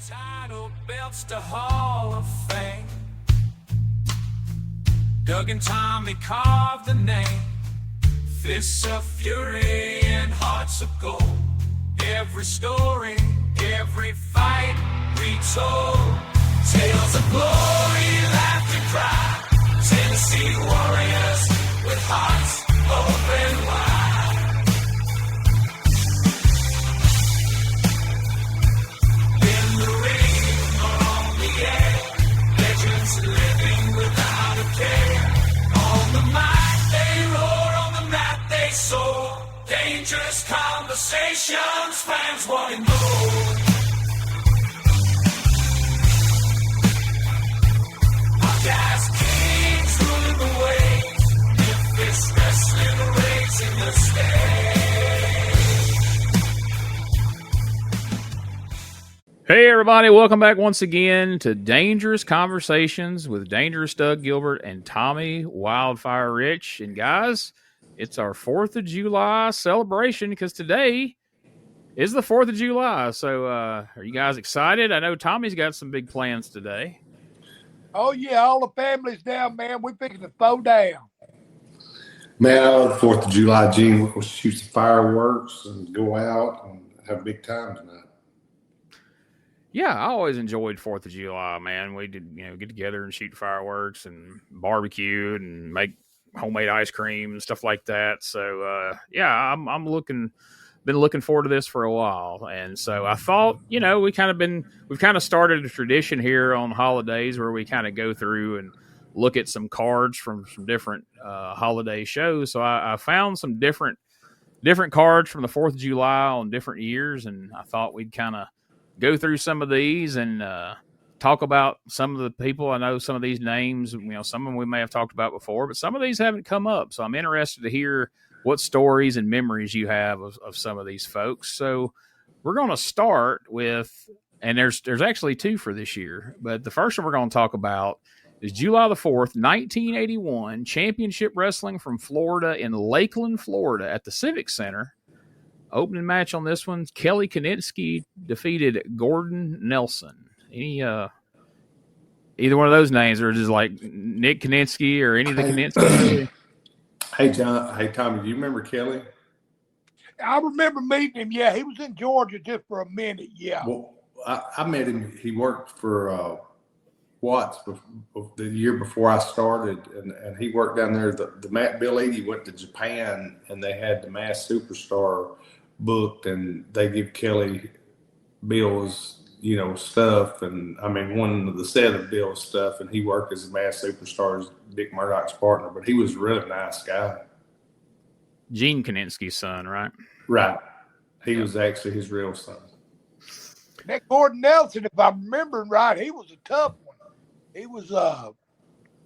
Title belts to Hall of Fame. Doug and Tommy carved the name. Fists of fury and hearts of gold. Every story, every fight retold. Tales of glory, laughter, cry. Tennessee warriors with hearts open wide. In the ring or on the air, legends living without a care. On the mic they roar, on the mat they soar. Dangerous conversations, fans wanting more. Jazz kings ruling the waves. Memphis wrestling raising the stage. Hey everybody, welcome back once again to Dangerous Conversations with Dangerous Doug Gilbert and Tommy Wildfire Rich. And guys, it's our 4th of July celebration because today is the 4th of July. So are you guys excited? I know Tommy's got some big plans today. Oh, yeah, all the families down, man. We're picking the foe down. Man, I love the 4th of July, Gene. We're going to shoot some fireworks and go out and have a big time tonight. Yeah, I always enjoyed 4th of July, man. We did, get together and shoot fireworks and barbecue and make homemade ice cream and stuff like that. So, been looking forward to this for a while. And so I thought, we've kind of started a tradition here on holidays where we kind of go through and look at some cards from some different holiday shows. So I found some different cards from the 4th of July on different years. And I thought we'd kind of go through some of these and talk about some of the people. I know some of these names, some of them we may have talked about before, but some of these haven't come up. So I'm interested to hear what stories and memories you have of some of these folks. So we're going to start with, and there's actually 2 for this year, but the first one we're going to talk about is July the 4th, 1981, Championship Wrestling from Florida in Lakeland, Florida at the Civic Center. Opening match on this one, Kelly Kaninsky defeated Gordon Nelson. Any either one of those names, or just like Nick Kaninsky or any of the Kaninsky? Hey, John. Hey, Tommy, do you remember Kelly? I remember meeting him, yeah. He was in Georgia just for a minute, yeah. Well, I met him. He worked for Watts the year before I started, and he worked down there. The Matt Bill 80 went to Japan, and they had the Masked Superstar booked, and they give Kelly Bill's stuff, and I mean one of the set of Bill's stuff, and he worked as a Masked Superstar's Dick Murdoch's partner, but he was a really nice guy. Gene Kaninsky's son, right? Right. He was actually his real son. That Gordon Nelson, if I'm remembering right, he was a tough one. He was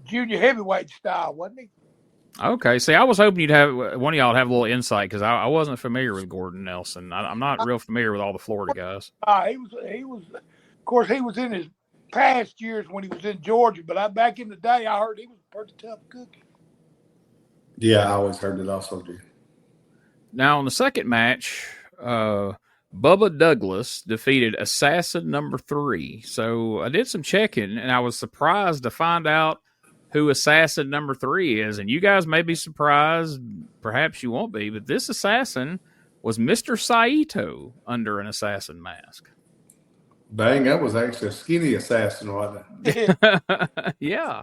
junior heavyweight style, wasn't he? Okay. See, I was hoping you'd have one of y'all have a little insight because I wasn't familiar with Gordon Nelson. I'm not real familiar with all the Florida guys. He was. Of course, he was in his past years when he was in Georgia, but back in the day, I heard he was a pretty tough cookie. Yeah, I always heard it also, dude. Now, in the second match, Bubba Douglas defeated Assassin number 3. So I did some checking, and I was surprised to find out who Assassin number 3 is. And you guys may be surprised, perhaps you won't be, but this assassin was Mr. Saito under an assassin mask. Dang, that was actually a skinny assassin, wasn't it? Yeah.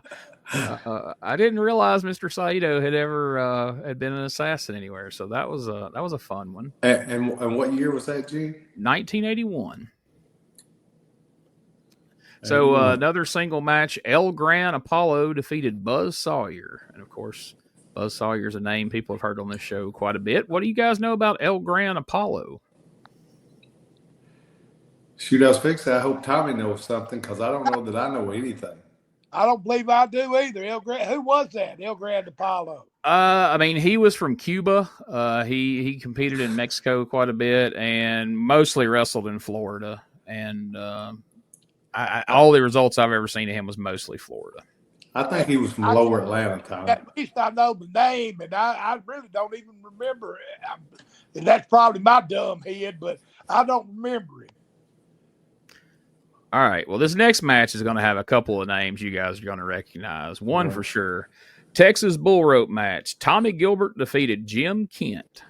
I didn't realize Mr. Saito had ever had been an assassin anywhere, so that was a fun one. And what year was that, Gene? 1981. So another single match, El Gran Apollo defeated Buzz Sawyer. And, of course, Buzz Sawyer's a name people have heard on this show quite a bit. What do you guys know about El Gran Apollo? Shoot, I was fixing. I hope Tommy knows something because I don't know that I know anything. I don't believe I do either. Who was that? El Gran Apollo. I mean, he was from Cuba. He competed in Mexico quite a bit and mostly wrestled in Florida. And all the results I've ever seen of him was mostly Florida. I think he was from Lower Atlanta, Tommy. At least I know the name, and I really don't even remember it. And that's probably my dumb head, but I don't remember him. All right. Well, this next match is going to have a couple of names you guys are going to recognize. One for sure. Texas Bull Rope match. Tommy Gilbert defeated Jim Kent.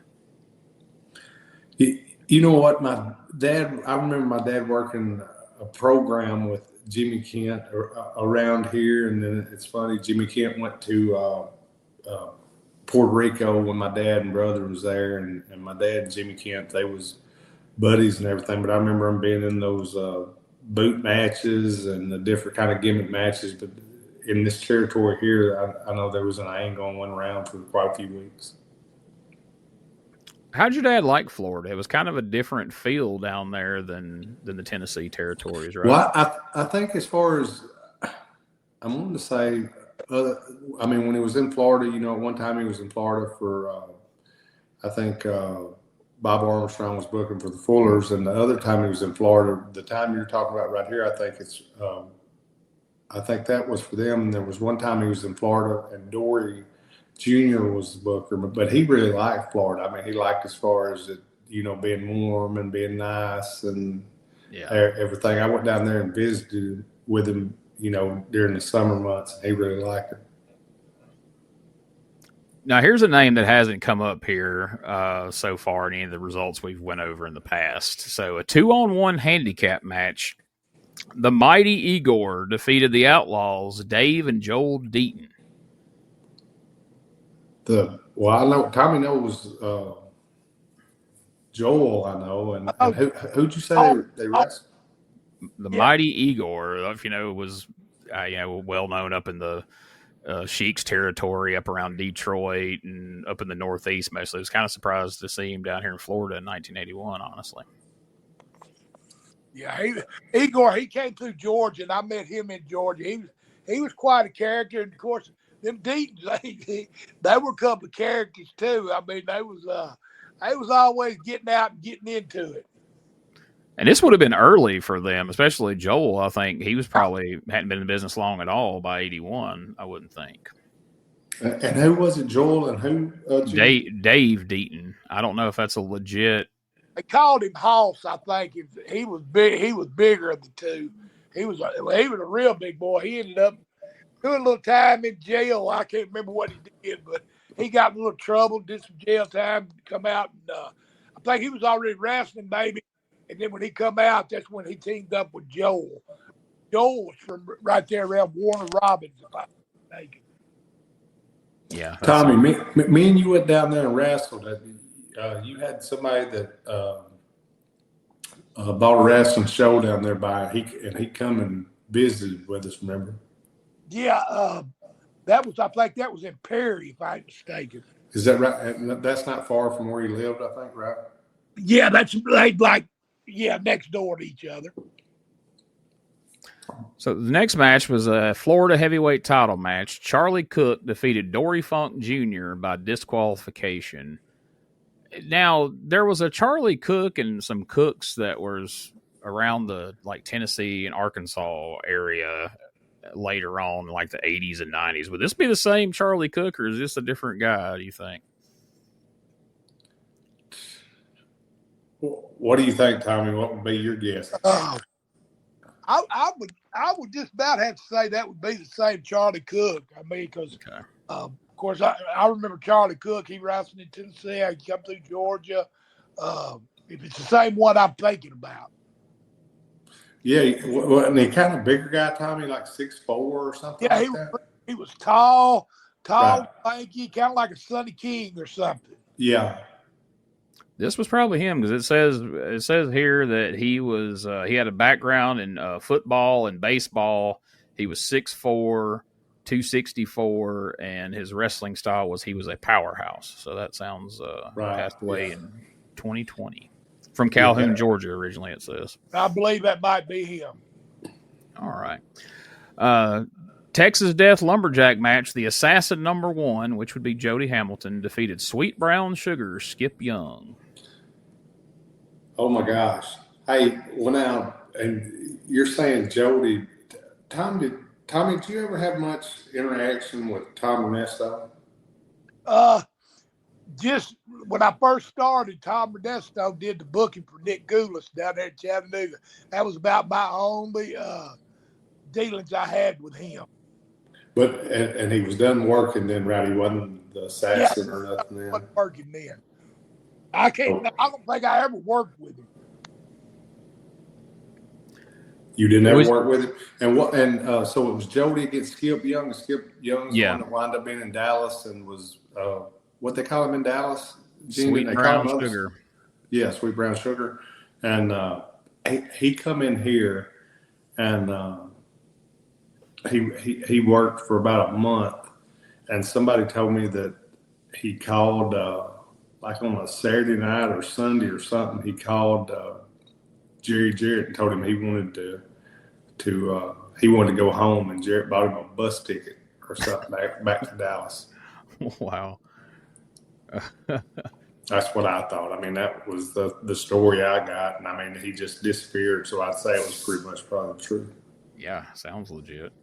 You know what? I remember my dad working a program with Jimmy Kent around here. And then it's funny, Jimmy Kent went to Puerto Rico when my dad and brother was there. And my dad and Jimmy Kent, they was buddies and everything. But I remember them being in those boot matches and the different kind of gimmick matches. But in this territory here, I know there was an angle and went around for quite a few weeks. How'd your dad like Florida? It was kind of a different feel down there than the Tennessee territories, right? Well, I think as far as I'm wanting to say, when he was in Florida, at one time he was in Florida for, I think Bob Armstrong was booking for the Fullers, and the other time he was in Florida, the time you're talking about right here, I think that was for them. And there was one time he was in Florida, and Dory Jr. was the booker, but he really liked Florida. I mean, he liked as far as it, being warm and being nice and everything. I went down there and visited with him, during the summer months, and he really liked it. Now, here's a name that hasn't come up here so far in any of the results we've went over in the past. So a 2-on-1 handicap match. The Mighty Igor defeated the Outlaws, Dave and Joel Deaton. I know Tommy knows Joel. I know, and who'd you say they wrestled? The Mighty Igor, was well known up in the Sheik's territory, up around Detroit and up in the Northeast mostly. I was kind of surprised to see him down here in Florida in 1981, honestly. Yeah, Igor, he came through Georgia, and I met him in Georgia. He was quite a character, and of course, them Deatons, they were a couple of characters too. I mean, they was always getting out and getting into it. And this would have been early for them, especially Joel. I think he was probably hadn't been in the business long at all by 81, I wouldn't think. And who was it, Joel, and who? Dave Deaton. I don't know if that's a legit. They called him Hoss, I think. He was big. He was bigger of the two. He was a real big boy. He ended up doing a little time in jail. I can't remember what he did, but he got in a little trouble, did some jail time, come out, and I think he was already wrestling, maybe. And then when he come out, that's when he teamed up with Joel. Joel was from right there around Warner Robins, if I'm mistaken. Yeah. Tommy, me and you went down there and wrestled. You had somebody that bought a wrestling show down there he come and visited with us, remember? Yeah, I think that was in Perry, if I'm mistaken. Is that right? That's not far from where you lived, I think, right? Yeah, that's next door to each other. So the next match was a Florida heavyweight title match. Charlie Cook defeated Dory Funk Jr. by disqualification. Now, there was a Charlie Cook and some Cooks that was around the Tennessee and Arkansas area later on, like the 80s and 90s. Would this be the same Charlie Cook, or is this a different guy, do you think? What do you think, Tommy? What would be your guess? I would just about have to say that would be the same Charlie Cook. I mean, because of course I remember Charlie Cook. He wrestled in Tennessee. He come through Georgia. If it's the same one I'm thinking about. Yeah, wasn't he kind of bigger guy, Tommy, like 6'4" or something? Yeah, he was tall, right. Lanky, kind of like a Sonny King or something. Yeah. This was probably him because it says here that he was he had a background in football and baseball. He was 6'4", 264, and his wrestling style was he was a powerhouse. So that sounds passed away in 2020 from Calhoun, Georgia. Originally, it says. I believe that might be him. All right. Texas Death Lumberjack match. The Assassin #1, which would be Jody Hamilton, defeated Sweet Brown Sugar Skip Young. Oh my gosh! Hey, well now, and you're saying Jody? Tommy, did you ever have much interaction with Tom Ernesto? just when I first started, Tom Modesto did the booking for Nick Goulas down there in Chattanooga. That was about my only dealings I had with him. But and he was done working then, right? He wasn't the assassin or nothing. I Then. wasn't working then. I don't think I ever worked with him. You didn't ever work with him, and so it was Jody against Skip Young. Skip Young's the one that wound up being in Dallas and was what they call him in Dallas. Gene, Sweet brown sugar. Yeah, sweet brown sugar, and he come in here, and he worked for about a month, and somebody told me that he called like on a Saturday night or Sunday or something. He called Jerry Jarrett and told him he wanted to go home, and Jarrett bought him a bus ticket or something back to Dallas. Wow. That's what I thought. I mean, that was the story I got, and I mean, he just disappeared. So I'd say it was pretty much probably true. Yeah, sounds legit.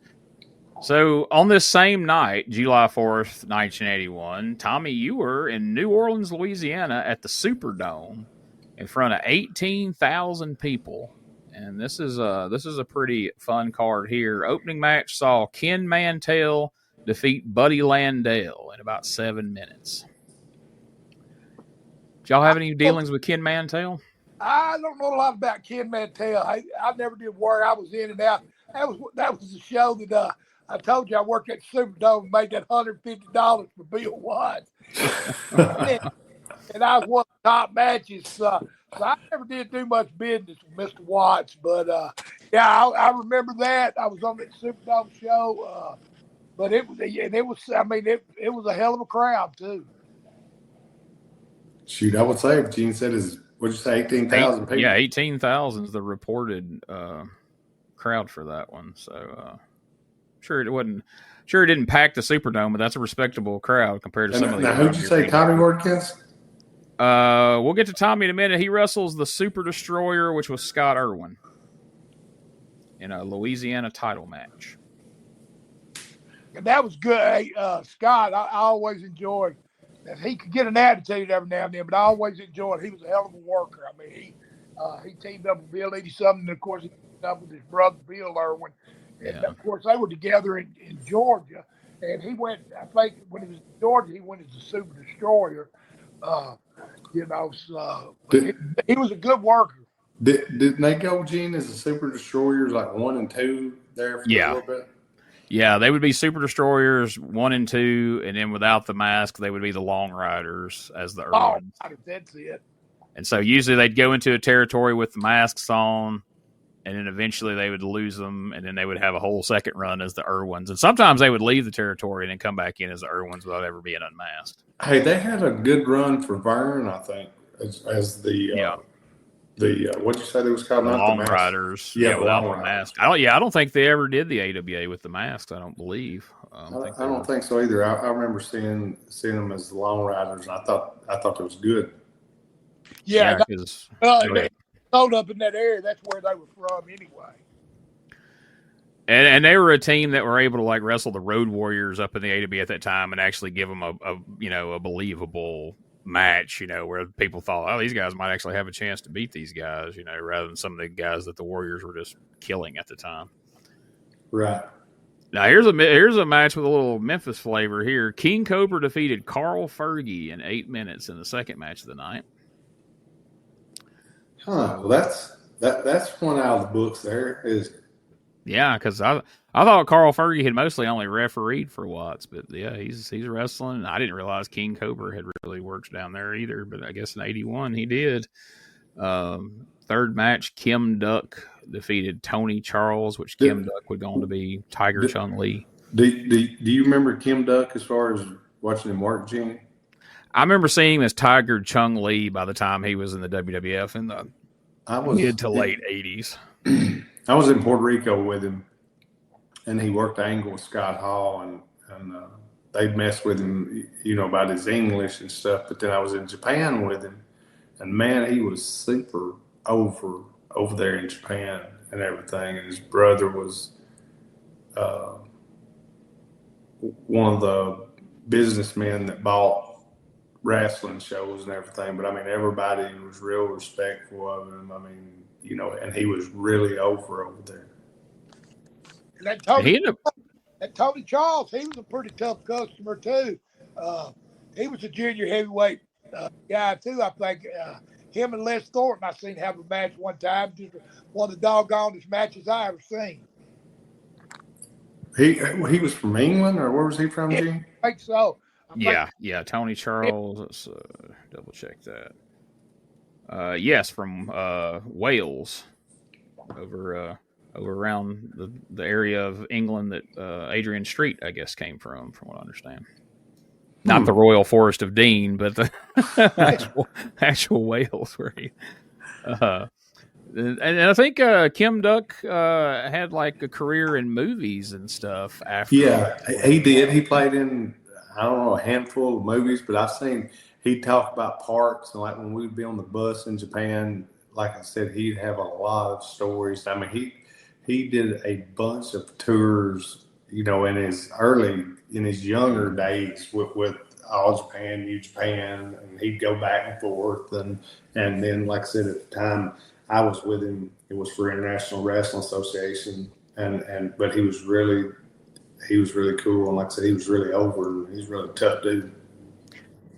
So on this same night, July 4th, 1981, Tommy, you were in New Orleans, Louisiana at the Superdome in front of 18,000 people. And this is a pretty fun card here. Opening match saw Ken Mantell defeat Buddy Landell in about 7 minutes. Did y'all have any dealings with Ken Mantell? I don't know a lot about Ken Mantell. I never did work. I was in and out. That was the show that I told you I worked at the Superdome and made that $150 for Bill Watts. And I was one of the top matches. So I never did do much business with Mr. Watts. But, I remember that. I was on that Superdome show. But it was a hell of a crowd, too. Shoot, I would say, Gene said, what'd you say, 18,000 people? Yeah, 18,000 is the reported crowd for that one. So, sure it didn't pack the Superdome, but that's a respectable crowd compared to some of the other. Now, who'd you say Tommy worked against? We'll get to Tommy in a minute. He wrestles the Super Destroyer, which was Scott Irwin, in a Louisiana title match. And that was good. Hey, Scott, I always enjoyed that. He could get an attitude every now and then, but I always enjoyed it. He was a hell of a worker. I mean, he teamed up with Bill Eddie something, and of course he teamed up with his brother Bill Irwin. And of course they were together in Georgia. And he went, I think when he was in Georgia, he went as the Super Destroyer. He was a good worker. Didn't they go, Gene, as the Super Destroyers like 1 and 2 there for a little bit? Yeah, they would be Super Destroyers 1 and 2, and then without the mask, they would be the Long Riders as the Irwins. Oh, that's it. And so usually they'd go into a territory with the masks on, and then eventually they would lose them, and then they would have a whole second run as the Irwins. And sometimes they would leave the territory and then come back in as the Irwins without ever being unmasked. Hey, they had a good run for Vern, I think, as the what'd you say they was called? The Long Riders. Yeah, without the mask. I don't think they ever did the AWA with the masks. I don't believe. I don't think so either. I remember seeing them as the Long Riders, and I thought it was good. Yeah, because sold up in that area. That's where they were from anyway. And they were a team that were able to like wrestle the Road Warriors up in the AWA at that time and actually give them a believable match, where people thought, oh, these guys might actually have a chance to beat these guys, rather than some of the guys that the Warriors were just killing at the time. Right. Now here's a match with a little Memphis flavor here. King Cobra defeated Carl Fergie in 8 minutes in the second match of the night. Huh. Well, that's one out of the books there, is it? Yeah, because I thought Carl Fergie had mostly only refereed for Watts, but yeah, he's wrestling. I didn't realize King Cobra had really worked down there either, but I guess in 81 he did. Third match, Kim Duck defeated Tony Charles, which Kim Duck would go on to be Tiger Chung Lee. Do you remember Kim Duck as far as watching him work, Gene? I remember seeing him as Tiger Chung Lee by the time he was in the WWF in the mid to late 80s. I was in Puerto Rico with him, and he worked angle with Scott Hall, and they'd mess with him, about his English and stuff. But then I was in Japan with him, and man, he was super over there in Japan and everything. And his brother was one of the businessmen that bought wrestling shows and everything, but I mean, everybody was real respectful of him. I mean, you know, and he was really over there. And that Tony Charles, he was a pretty tough customer too. He was a junior heavyweight guy too. I think him and Les Thornton I seen have a match one time. Just one of the doggonest matches I ever seen. He was from England, or where was he from, Gene? I think so. Tony Charles. Let's double check that. Yes, from Wales, over around the area of England that Adrian Street, I guess, came from what I understand. Not the Royal Forest of Dean, but the actual Wales where he. And I think Kim Duck had like a career in movies and stuff after. Yeah, he did. He played in, I don't know, a handful of movies, but I've seen he'd talk about parks, and like when we'd be on the bus in Japan, like I said, he'd have a lot of stories. I mean, he did a bunch of tours, you know, in his younger days with All Japan, New Japan, and he'd go back and forth, and then, like I said, at the time I was with him, it was for International Wrestling Association, but he was really cool, and like I said, he was really over. He's a really tough dude.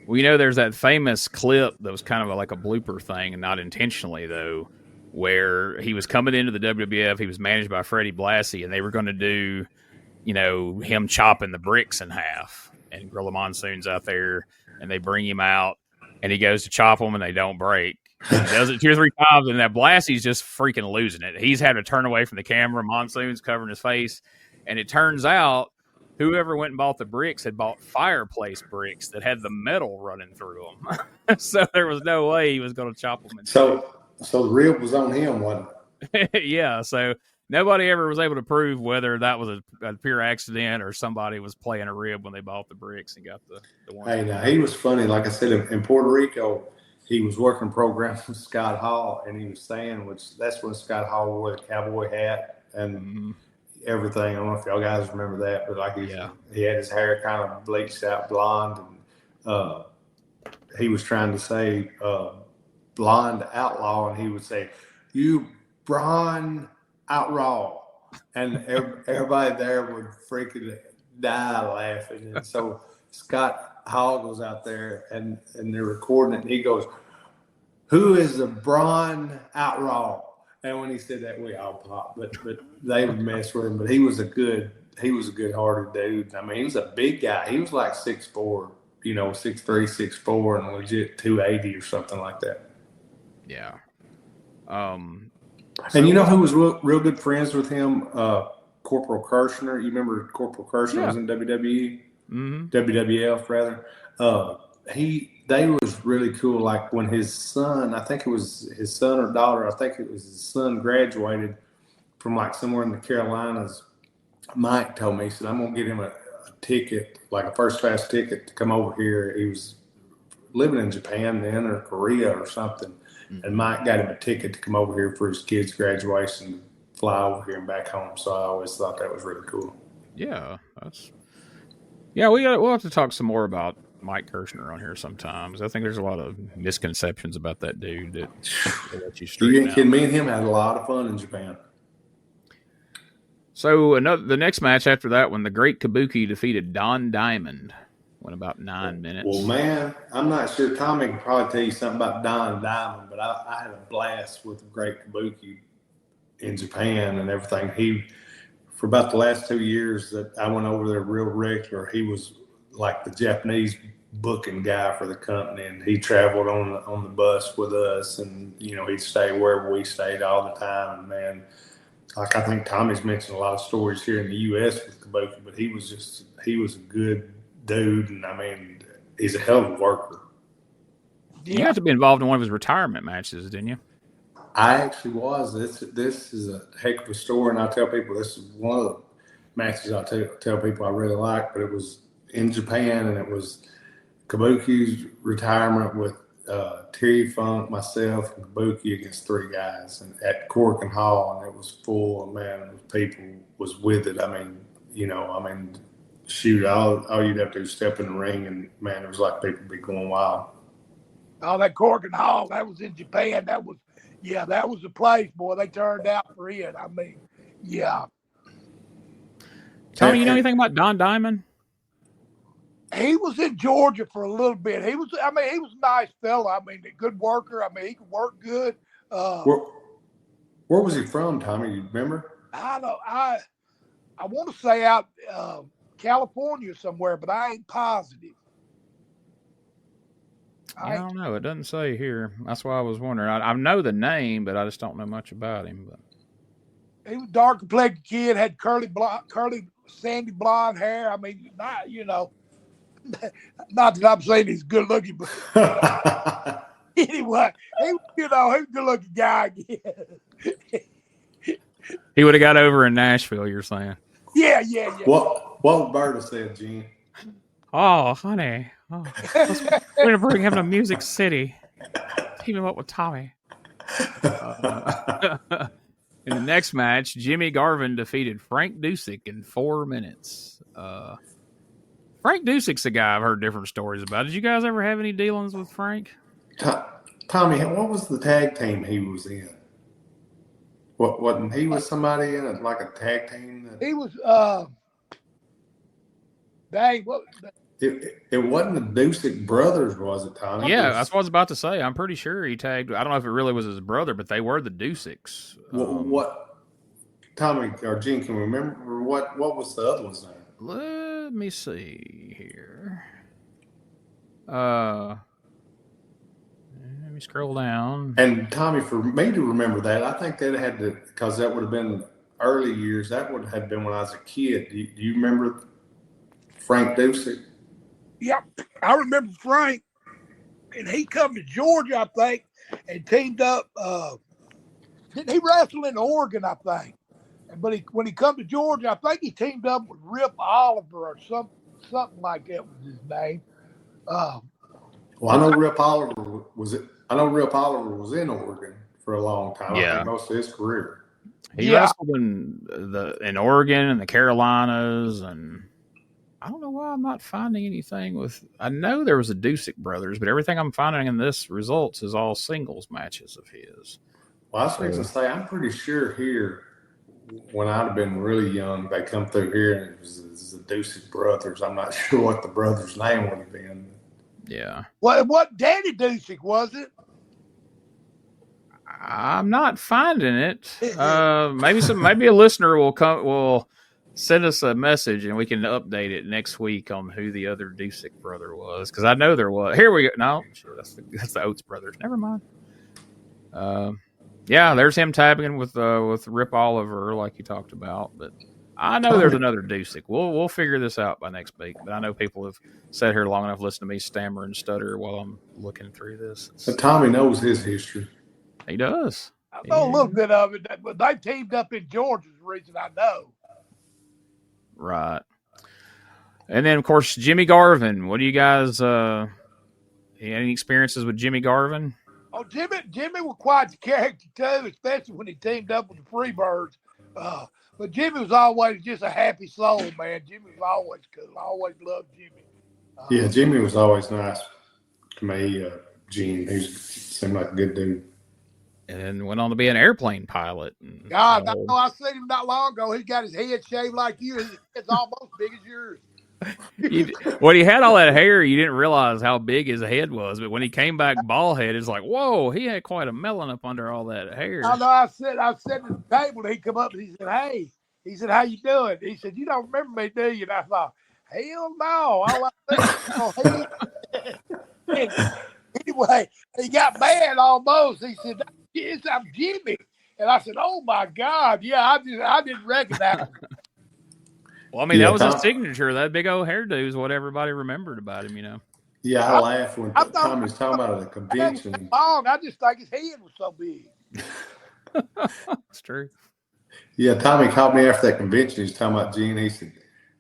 Well, you know, there's that famous clip that was kind of like a blooper thing, and not intentionally though, where he was coming into the WWF. He was managed by Freddie Blassie, and they were going to do, you know, him chopping the bricks in half. And Gorilla Monsoon's out there, and they bring him out, and he goes to chop them, and they don't break. He does it 2 or 3 times, and that Blassie's just freaking losing it. He's had to turn away from the camera. Monsoon's covering his face, and it turns out whoever went and bought the bricks had bought fireplace bricks that had the metal running through them. So there was no way he was going to chop them. So the rib was on him, wasn't it? Yeah, so nobody ever was able to prove whether that was a pure accident or somebody was playing a rib when they bought the bricks and got the one. Hey, now he was funny. Like I said, in Puerto Rico, he was working programs with Scott Hall, and he was saying, which that's when Scott Hall wore the cowboy hat and everything. I don't know if y'all guys remember that, but like he had his hair kind of bleached out blonde, and he was trying to say blonde outlaw, and he would say, "You blonde outlaw," and everybody there would freaking die laughing. And so Scott Hall goes out there, and they're recording it, and he goes, "Who is the blonde outlaw?" And when he said that, we all popped, but they would mess with him. But he was a good-hearted dude. I mean, he was a big guy. He was like 6'4", 6'3", 6'4", and legit 280 or something like that. Yeah. And you know who was real good friends with him? Corporal Kirshner. You remember Corporal Kirshner was in WWE? Mm-hmm. WWF rather. They was really cool. Like when his son, I think it was his son or daughter, I think it was his son, graduated from like somewhere in the Carolinas. Mike told me, he said, "I'm gonna get him a ticket, like a first class ticket to come over here." He was living in Japan then, or Korea or something. Mm-hmm. And Mike got him a ticket to come over here for his kid's graduation, fly over here and back home. So I always thought that was really cool. Yeah, we'll have to talk some more about Mike Kirshner on here sometimes. I think there's a lot of misconceptions about that dude that let you straighten out. Me and him had a lot of fun in Japan. So the next match after that one, the Great Kabuki defeated Don Diamond. Went about 9 minutes. Well, man, I'm not sure. Tommy can probably tell you something about Don Diamond, but I had a blast with the Great Kabuki in Japan and everything. For about the last 2 years that I went over there real regular, he was like the Japanese booking guy for the company, and he traveled on the bus with us, and he'd stay wherever we stayed all the time. And man, like I think Tommy's mentioned a lot of stories here in the U.S. with Kabuki, but he was a good dude, and I mean, he's a hell of a worker. You got to be involved in one of his retirement matches, didn't you? I actually was. This is a heck of a story, and I tell people this is one of the matches I tell people I really like. But it was in Japan, and it was Kabuki's retirement with Terry Funk, myself, and Kabuki against 3 guys, and at Corkin Hall, and it was full, and man, people was with it. I mean, shoot, all you'd have to do is step in the ring, and man, it was like people would be going wild. Oh, that Cork and Hall, that was in Japan. That was the place, boy. They turned out for it. I mean, yeah. Tony, you know anything about Don Diamond? He was in Georgia for a little bit. He was a nice fella. I mean, a good worker. I mean, he could work good. Where was he from, Tommy? You remember? I don't. I want to say out California somewhere, but I ain't positive. I don't know. It doesn't say here. That's why I was wondering. I know the name, but I just don't know much about him. But he was a dark complected kid, had curly, sandy blonde hair. I mean, not not that I'm saying he's good looking, but anyway, he was a good looking guy. He would have got over in Nashville. You're saying? Yeah. What would Berta say, Gene? Oh, honey. Oh, we're going to bring him to Music City. Team him up with Tommy. In the next match, Jimmy Garvin defeated Frank Dusek in 4 minutes. Frank Dusek's a guy I've heard different stories about. Did you guys ever have any dealings with Frank? Tommy, what was the tag team he was in? Wasn't he was somebody in it, like a tag team? He was, dang, what? It wasn't the Dusek brothers, was it, Tommy? Yeah, that's what I was about to say. I'm pretty sure he tagged. I don't know if it really was his brother, but they were the Duseks. What Tommy or Gene can remember? What was the other one's name? Let me see here. Let me scroll down. And Tommy, for me to remember that, I think that had to, because that would have been early years. That would have been when I was a kid. Do you remember Frank Dusek? Yep, I remember Frank, and he come to Georgia, I think, and teamed up. Didn't he wrestle in Oregon, I think? But when he come to Georgia, I think he teamed up with Rip Oliver or something like that was his name. Well, I know Rip Oliver was in Oregon for a long time. Yeah, I think most of his career. He wrestled in Oregon and the Carolinas, and I don't know why I'm not finding anything with. I know there was a Dusek brothers, but everything I'm finding in this results is all singles matches of his. Well, I was going to say, I'm pretty sure here, when I'd have been really young, they come through here and it was the Dusek brothers. I'm not sure what the brother's name would have been. Yeah. What Danny Dusek was it? I'm not finding it. Maybe a listener will send us a message and we can update it next week on who the other Dusek brother was, because I know there was. Here we go. No, that's the Oates brothers. Never mind. Yeah, there's him tagging with Rip Oliver, like you talked about. But I know there's another Dusek. We'll figure this out by next week. But I know people have sat here long enough listening to me stammer and stutter while I'm looking through this. But Tommy knows his history. He does. I know a little bit of it, but they teamed up in Georgia is the reason I know. Right. And then, of course, Jimmy Garvin. What do you guys any experiences with Jimmy Garvin? Oh, Jimmy was quite the character too, especially when he teamed up with the Freebirds. But Jimmy was always just a happy soul, man. Jimmy was always cool. I always loved Jimmy. Yeah, Jimmy was always nice to me. Gene, he seemed like a good dude. And then went on to be an airplane pilot. And, God, I seen him not long ago. He got his head shaved like you. It's almost big as yours. When he had all that hair, you didn't realize how big his head was. But when he came back bald head, it's like, whoa, he had quite a melon up under all that hair. I know. I said at the table, and he come up and he said, "Hey," he said, "How you doing?" He said, "You don't remember me, do you?" And I thought, "Hell no!" Anyway, he got mad almost. He said, "Yes, I'm Jimmy," and I said, "Oh my God, yeah, I didn't recognize him." Well, I mean, that was his signature. That big old hairdo is what everybody remembered about him, you know. Yeah, I laughed when Tommy was talking about at a convention. I just think his head was so big. It's true. Yeah, Tommy called me after that convention. He was talking about Gene. He said,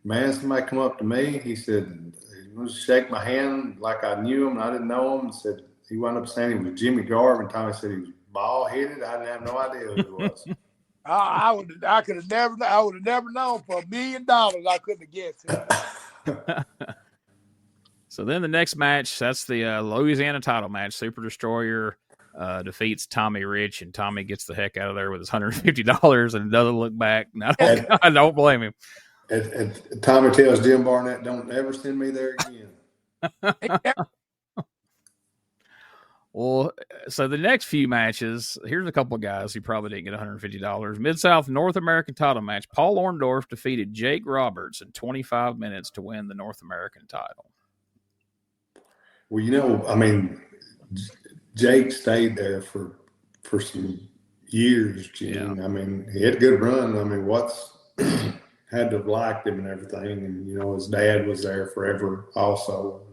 "Man, somebody come up to me." He said, "He was shake my hand like I knew him and I didn't know him." Said he wound up saying he was Jimmy Garvin. Tommy said he was bald headed. I didn't have no idea who he was. I would have never known for $1 million. I couldn't have guessed it. So then the next match, that's the Louisiana title match. Super Destroyer defeats Tommy Rich, and Tommy gets the heck out of there with his $150 and doesn't look back. And I don't blame him. And Tommy tells Jim Barnett, "Don't ever send me there again." Well, so the next few matches, here's a couple of guys who probably didn't get $150. Mid-South North American title match. Paul Orndorff defeated Jake Roberts in 25 minutes to win the North American title. Well, you know, I mean, Jake stayed there for some years, Gene. Yeah. I mean, he had a good run. I mean, Watts had to have liked him and everything. And, you know, his dad was there forever also.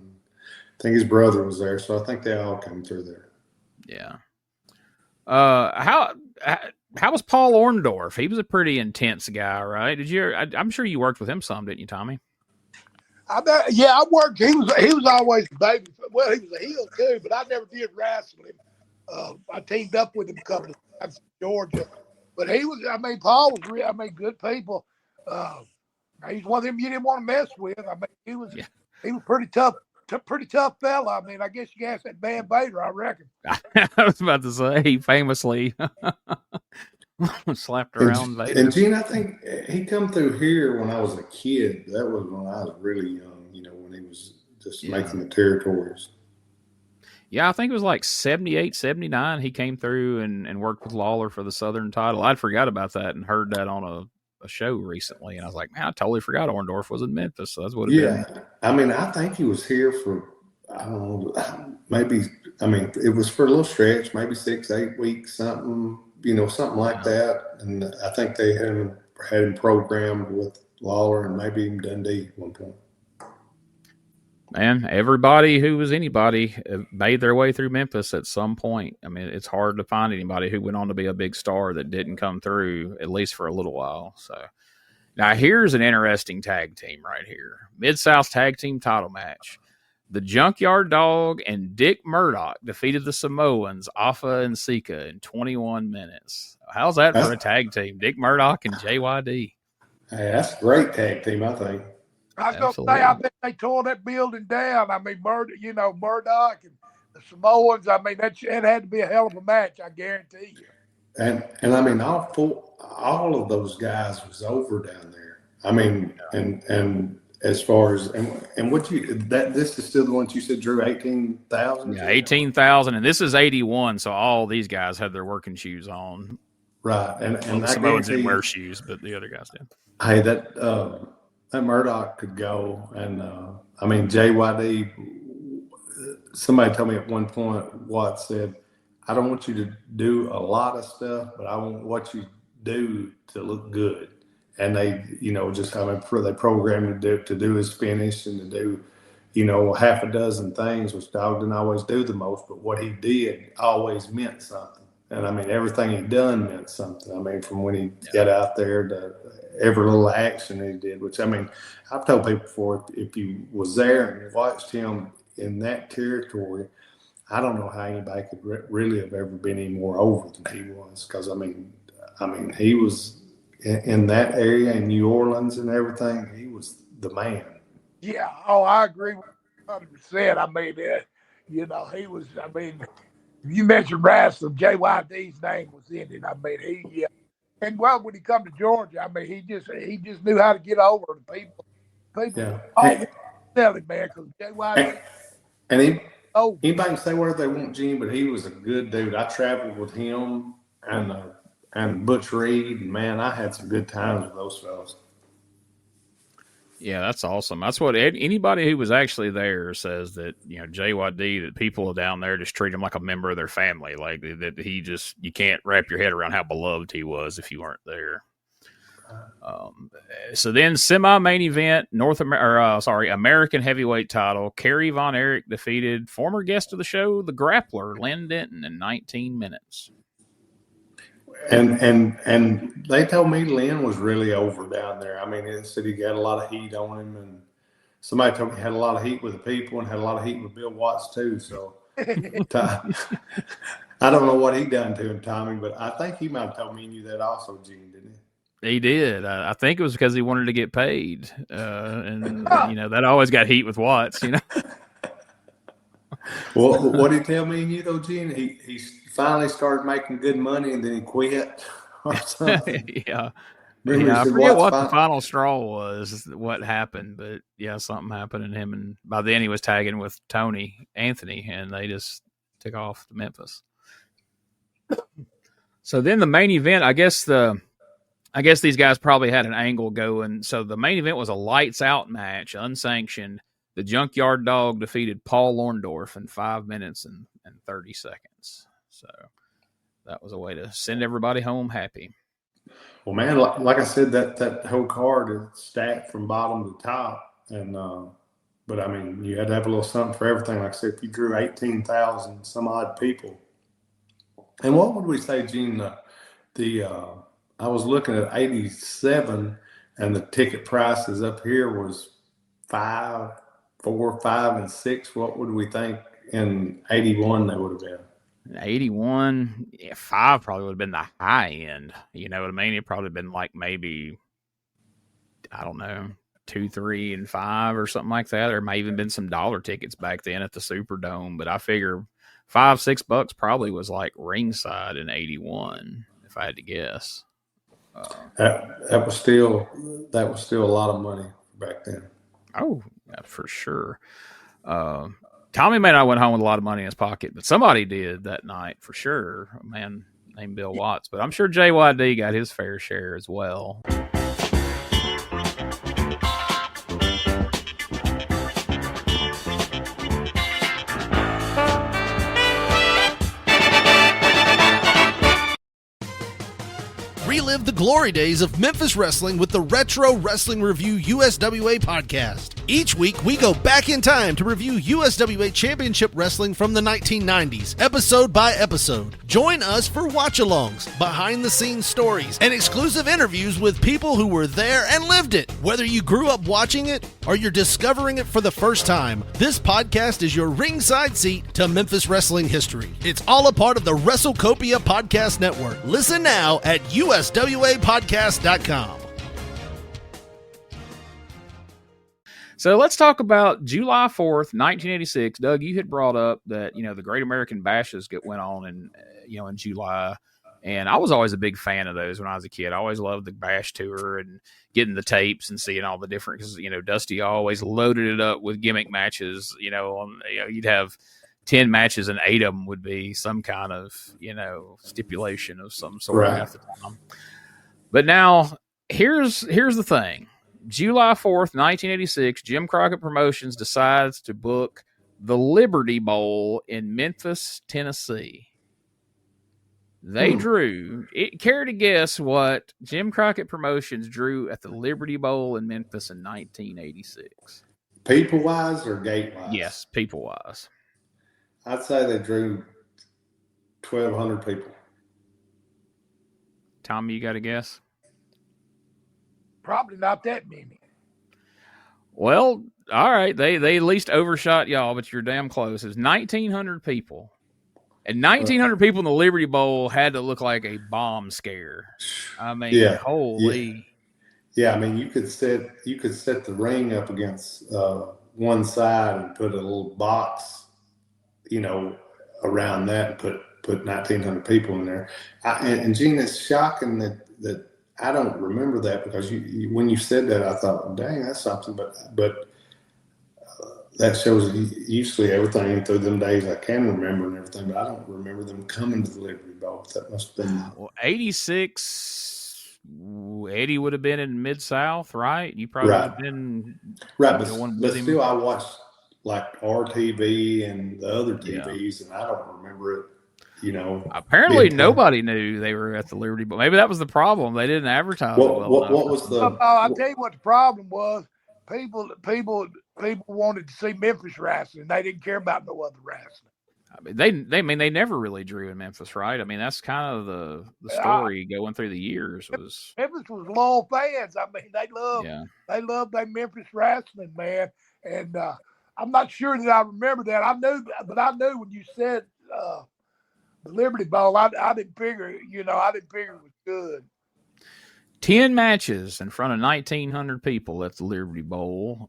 I think his brother was there, so I think they all came through there. Yeah. How was Paul Orndorff? He was a pretty intense guy, right? I'm sure you worked with him some, didn't you, Tommy? I worked. He was always a baby. Well, he was a heel too, but I never did wrestle him. I teamed up with him a couple of times in Georgia, but he was. I mean, Paul was real. I mean, good people. He's one of them you didn't want to mess with. I mean, he was pretty tough. Pretty tough fella. I mean, I guess you asked that Van Vader, I reckon. I was about to say, he famously slapped around Vader. And Gene, I think he come through here when I was a kid. That was when I was really young, you know, when he was just making the territories. Yeah, I think it was like 78, 79. He came through and worked with Lawler for the Southern title. I'd forgot about that and heard that on a show recently, and I was like, man, I totally forgot Orndorff was in Memphis. So that's what it been. I mean, I think he was here for, I don't know, maybe, I mean, it was for a little stretch, maybe 6-8 weeks, something, you know, something like that. And I think they had him programmed with Lawler and maybe even Dundee at one point. Man, everybody who was anybody made their way through Memphis at some point. I mean, it's hard to find anybody who went on to be a big star that didn't come through, at least for a little while. So now here's an interesting tag team right here. Mid-South tag team title match. The Junkyard Dog and Dick Murdoch defeated the Samoans, Afa and Sika, in 21 minutes. How's that for a tag team? Dick Murdoch and JYD. Hey, that's a great tag team, I think. I was going to say, I bet they tore that building down. I mean, Murdoch and the Samoans, I mean, it had to be a hell of a match, I guarantee you. And I mean, all of those guys was over down there. I mean, and as far as, and what this is still the ones you said, Drew, 18,000? Yeah, 18,000, and this is 81, so all these guys had their working shoes on. Right. And the Samoans didn't wear shoes, but the other guys did. Hey, that Murdoch could go, and I mean, JYD, somebody told me at one point, Watt said, I don't want you to do a lot of stuff, but I want what you do to look good. And they, you know, just how they programmed him to do his finish and to do, you know, half a dozen things, which Dog didn't always do the most, but what he did always meant something. And I mean, everything he done meant something. I mean, from when he got out there to every little action he did, which, I mean, I've told people before, if you was there and watched him in that territory, I don't know how anybody could really have ever been any more over than he was. Because, I mean, he was in that area in New Orleans and everything, he was the man. Yeah. Oh, I agree with 100%. I mean, you know, he was, I mean, you mentioned wrestling, JYD's name was in it. I mean, and well, when he come to Georgia, I mean, he just knew how to get over the people. Tell him, man, because JYD. And anybody can say whatever they want, Gene, but he was a good dude. I traveled with him and Butch Reed, and man, I had some good times with those fellas. Yeah, that's awesome. That's what anybody who was actually there says, that, you know, JYD, that people down there just treat him like a member of their family. Like that you can't wrap your head around how beloved he was if you weren't there. So then semi-main event, American heavyweight title. Kerry Von Erich defeated former guest of the show, the Grappler, Lynn Denton, in 19 minutes. And they told me Lynn was really over down there. I mean, it said he got a lot of heat on him, and somebody told me he had a lot of heat with the people and had a lot of heat with Bill Watts too. So I don't know what he done to him, Tommy, but I think he might have told me you that also, Gene, didn't he? He did. I think it was because he wanted to get paid, and that always got heat with Watts. Well, what did he tell me and you though, Gene? He finally started making good money and then he quit or something. Yeah. Remember I he said, forget what the final straw was, what happened, but yeah, something happened in him, and by then he was tagging with Tony Anthony, and they just took off to Memphis. So then the main event, I guess these guys probably had an angle going. So the main event was a lights out match, unsanctioned. The Junkyard Dog defeated Paul Orndorff in 5 minutes and 30 seconds. So that was a way to send everybody home happy. Well, man, like I said, that whole card is stacked from bottom to top, and but I mean, you had to have a little something for everything. Like I said, if you drew 18,000 some odd people, and what would we say, Gene? I was looking at 87, and the ticket prices up here was 5, 4, 5, and 6. What would we think in 81 they would have been? 81, 5 probably would have been the high end. You know what I mean? It probably been like maybe, I don't know, 2, 3, and 5 or something like that. There may even been some dollar tickets back then at the Superdome, but I figure $5, $6 probably was like ringside in 81, if I had to guess. That was still a lot of money back then. Oh, yeah, for sure. Tommy may not have went home with a lot of money in his pocket, but somebody did that night for sure. A man named Bill Watts, but I'm sure JYD got his fair share as well. Relive the glory days of Memphis wrestling with the Retro Wrestling Review USWA podcast. Each week, we go back in time to review USWA Championship Wrestling from the 1990s, episode by episode. Join us for watch-alongs, behind-the-scenes stories, and exclusive interviews with people who were there and lived it. Whether you grew up watching it or you're discovering it for the first time, this podcast is your ringside seat to Memphis wrestling history. It's all a part of the WrestleCopia Podcast Network. Listen now at USWApodcast.com. So let's talk about July 4th, 1986. Doug, you had brought up that, the Great American Bashes went on in July. And I was always a big fan of those when I was a kid. I always loved the Bash Tour and getting the tapes and seeing all the different, because, Dusty always loaded it up with gimmick matches. You'd have 10 matches and 8 of them would be some kind of, stipulation of some sort half the time. But now here's the thing. July 4th, 1986, Jim Crockett Promotions decides to book the Liberty Bowl in Memphis, Tennessee. They drew. Care to guess what Jim Crockett Promotions drew at the Liberty Bowl in Memphis in 1986? People-wise or gate-wise? Yes, people-wise. I'd say they drew 1,200 people. Tommy, you got a guess? Probably not that many. Well, all right. They at least overshot y'all, but you're damn close. It was 1,900 people. And 1,900 people in the Liberty Bowl had to look like a bomb scare. I mean, holy. Yeah, I mean, you could set the ring up against one side and put a little box, around that and put 1,900 people in there. And Gene, it's shocking that I don't remember that, because when you said that, I thought, well, dang, that's something. But that shows usually everything through them days I can remember and everything, but I don't remember them coming to the Liberty Bowl. That must have been 86. Eddie would have been in Mid-South, right? You probably would have been right, but still, I watched like RTV and the other TVs, and I don't remember it. Apparently nobody knew they were at the Liberty Bowl. Maybe that was the problem. They didn't advertise it well enough. What was the? I'll tell you what the problem was. People wanted to see Memphis wrestling. They didn't care about no other wrestling. I mean, they never really drew in Memphis, right? I mean, that's kind of the story going through the years. Memphis was loyal fans. I mean, they loved their Memphis wrestling, man. And I'm not sure that I remember that. I knew when you said the Liberty Bowl, I didn't figure, it was good. 10 matches in front of 1,900 people at the Liberty Bowl.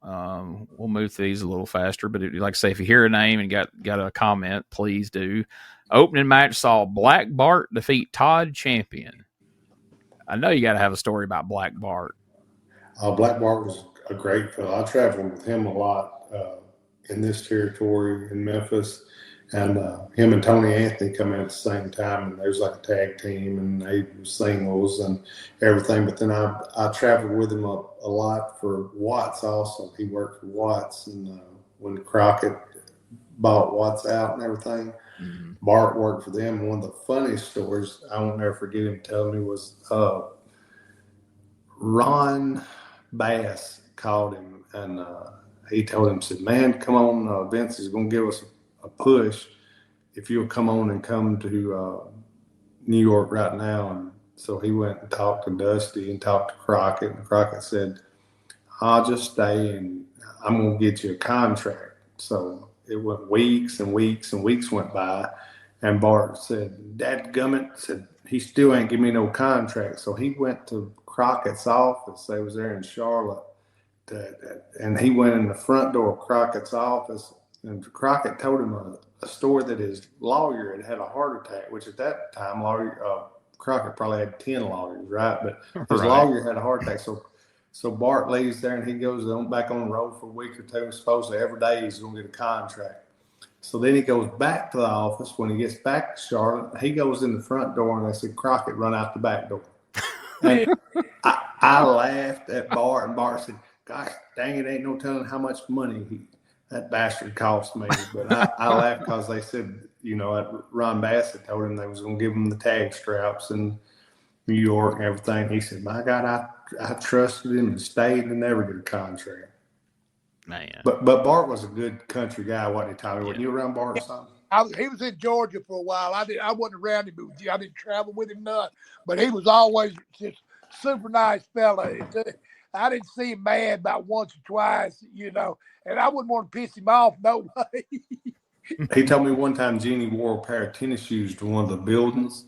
We'll move through these a little faster, but like I say, if you hear a name and got a comment, please do. Opening match saw Black Bart defeat Todd Champion. I know you got to have a story about Black Bart. Black Bart was a great fellow. I traveled with him a lot in this territory in Memphis. And him and Tony Anthony come in at the same time, and there's like a tag team, and they were singles and everything. But then I traveled with him a lot for Watts also. He worked for Watts, and when Crockett bought Watts out and everything, Bart worked for them. And one of the funniest stories I won't never forget him telling me was Ron Bass called him, and he told him, said, "Man, come on, Vince is going to give us a push if you'll come on and come to New York right now." And so he went and talked to Dusty and talked to Crockett, and Crockett said, "I'll just stay and I'm going to get you a contract." So it went weeks and weeks and weeks went by, and Bart said, "Dadgummit," said, "he still ain't give me no contract." So he went to Crockett's office. They was there in Charlotte, and he went in the front door of Crockett's office. And Crockett told him a story that his lawyer had a heart attack, which at that time, Crockett probably had 10 lawyers, right? But his lawyer had a heart attack. So Bart leaves there, and he goes back on the road for a week or two. Supposedly every day he's going to get a contract. So then he goes back to the office. When he gets back to Charlotte, he goes in the front door, and they said, "Crockett, run out the back door." And I laughed at Bart, and Bart said, "Gosh, dang it, ain't no telling how much money that bastard cost me." But I laughed because they said, Ron Bassett told him they was going to give him the tag straps in New York and everything. He said, "My God, I trusted him and stayed and never get a contract." Man. But Bart was a good country guy, wasn't he, Tommy? Wasn't you around Bart or something? He was in Georgia for a while. I wasn't around him. I didn't travel with him none. But he was always just super nice fella. I didn't see him mad about once or twice, and I wouldn't want to piss him off no way. He told me one time Jeannie wore a pair of tennis shoes to one of the buildings,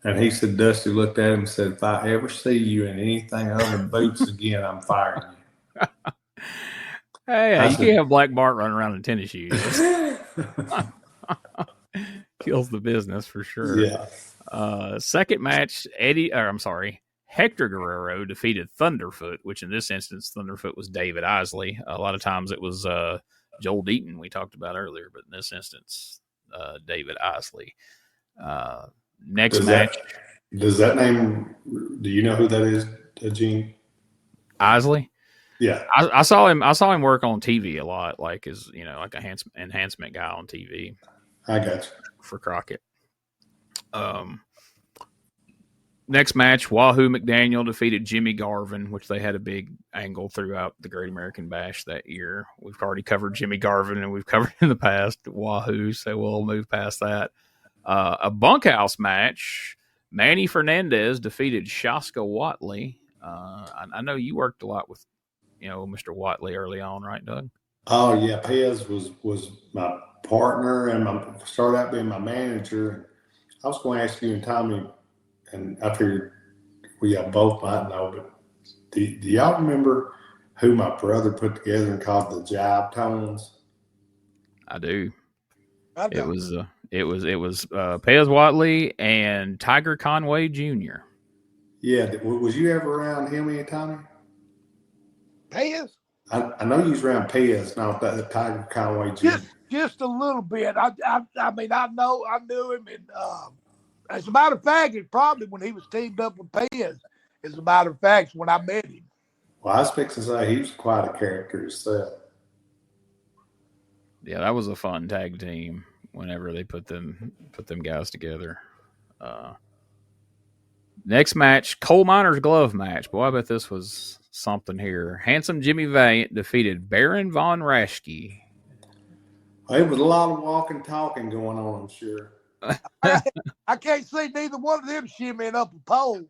and he said, Dusty looked at him and said, "If I ever see you in anything other than boots again, I'm firing you." Hey, you can't have Black Bart running around in tennis shoes. Kills the business for sure. Yeah. Second match, Hector Guerrero defeated Thunderfoot, which in this instance, Thunderfoot was David Isley. A lot of times it was Joel Deaton we talked about earlier, but in this instance, David Isley. Next match. Does that name, do you know who that is, Gene? Isley? Yeah. I saw him work on TV a lot, like as like a enhancement guy on TV. I got you. For Crockett. Next match, Wahoo McDaniel defeated Jimmy Garvin, which they had a big angle throughout the Great American Bash that year. We've already covered Jimmy Garvin, and we've covered in the past Wahoo, so we'll move past that. A bunkhouse match, Manny Fernandez defeated Shaska Watley. I know you worked a lot with, Mr. Watley early on, right, Doug? Oh yeah, Pez was my partner and started out being my manager. I was going to ask you and Tommy, and I figured we both might know, but do y'all remember who my brother put together and called the Jive Tones? I do. It was Pez Watley and Tiger Conway Jr. Yeah, was you ever around him and Tommy? Pez? I know you was around Pez, not that Tiger Conway Jr. Just a little bit. I mean, I knew him, and as a matter of fact, it's probably when he was teamed up with Pez. As a matter of fact, when I met him. Well, I was fixing to say he was quite a character himself. Yeah, that was a fun tag team whenever they put them guys together. Next match, coal miner's glove match. Boy, I bet this was something here. Handsome Jimmy Valiant defeated Baron Von Raschke. It was a lot of walking, talking going on, I'm sure. I can't see neither one of them shimmying up a pole.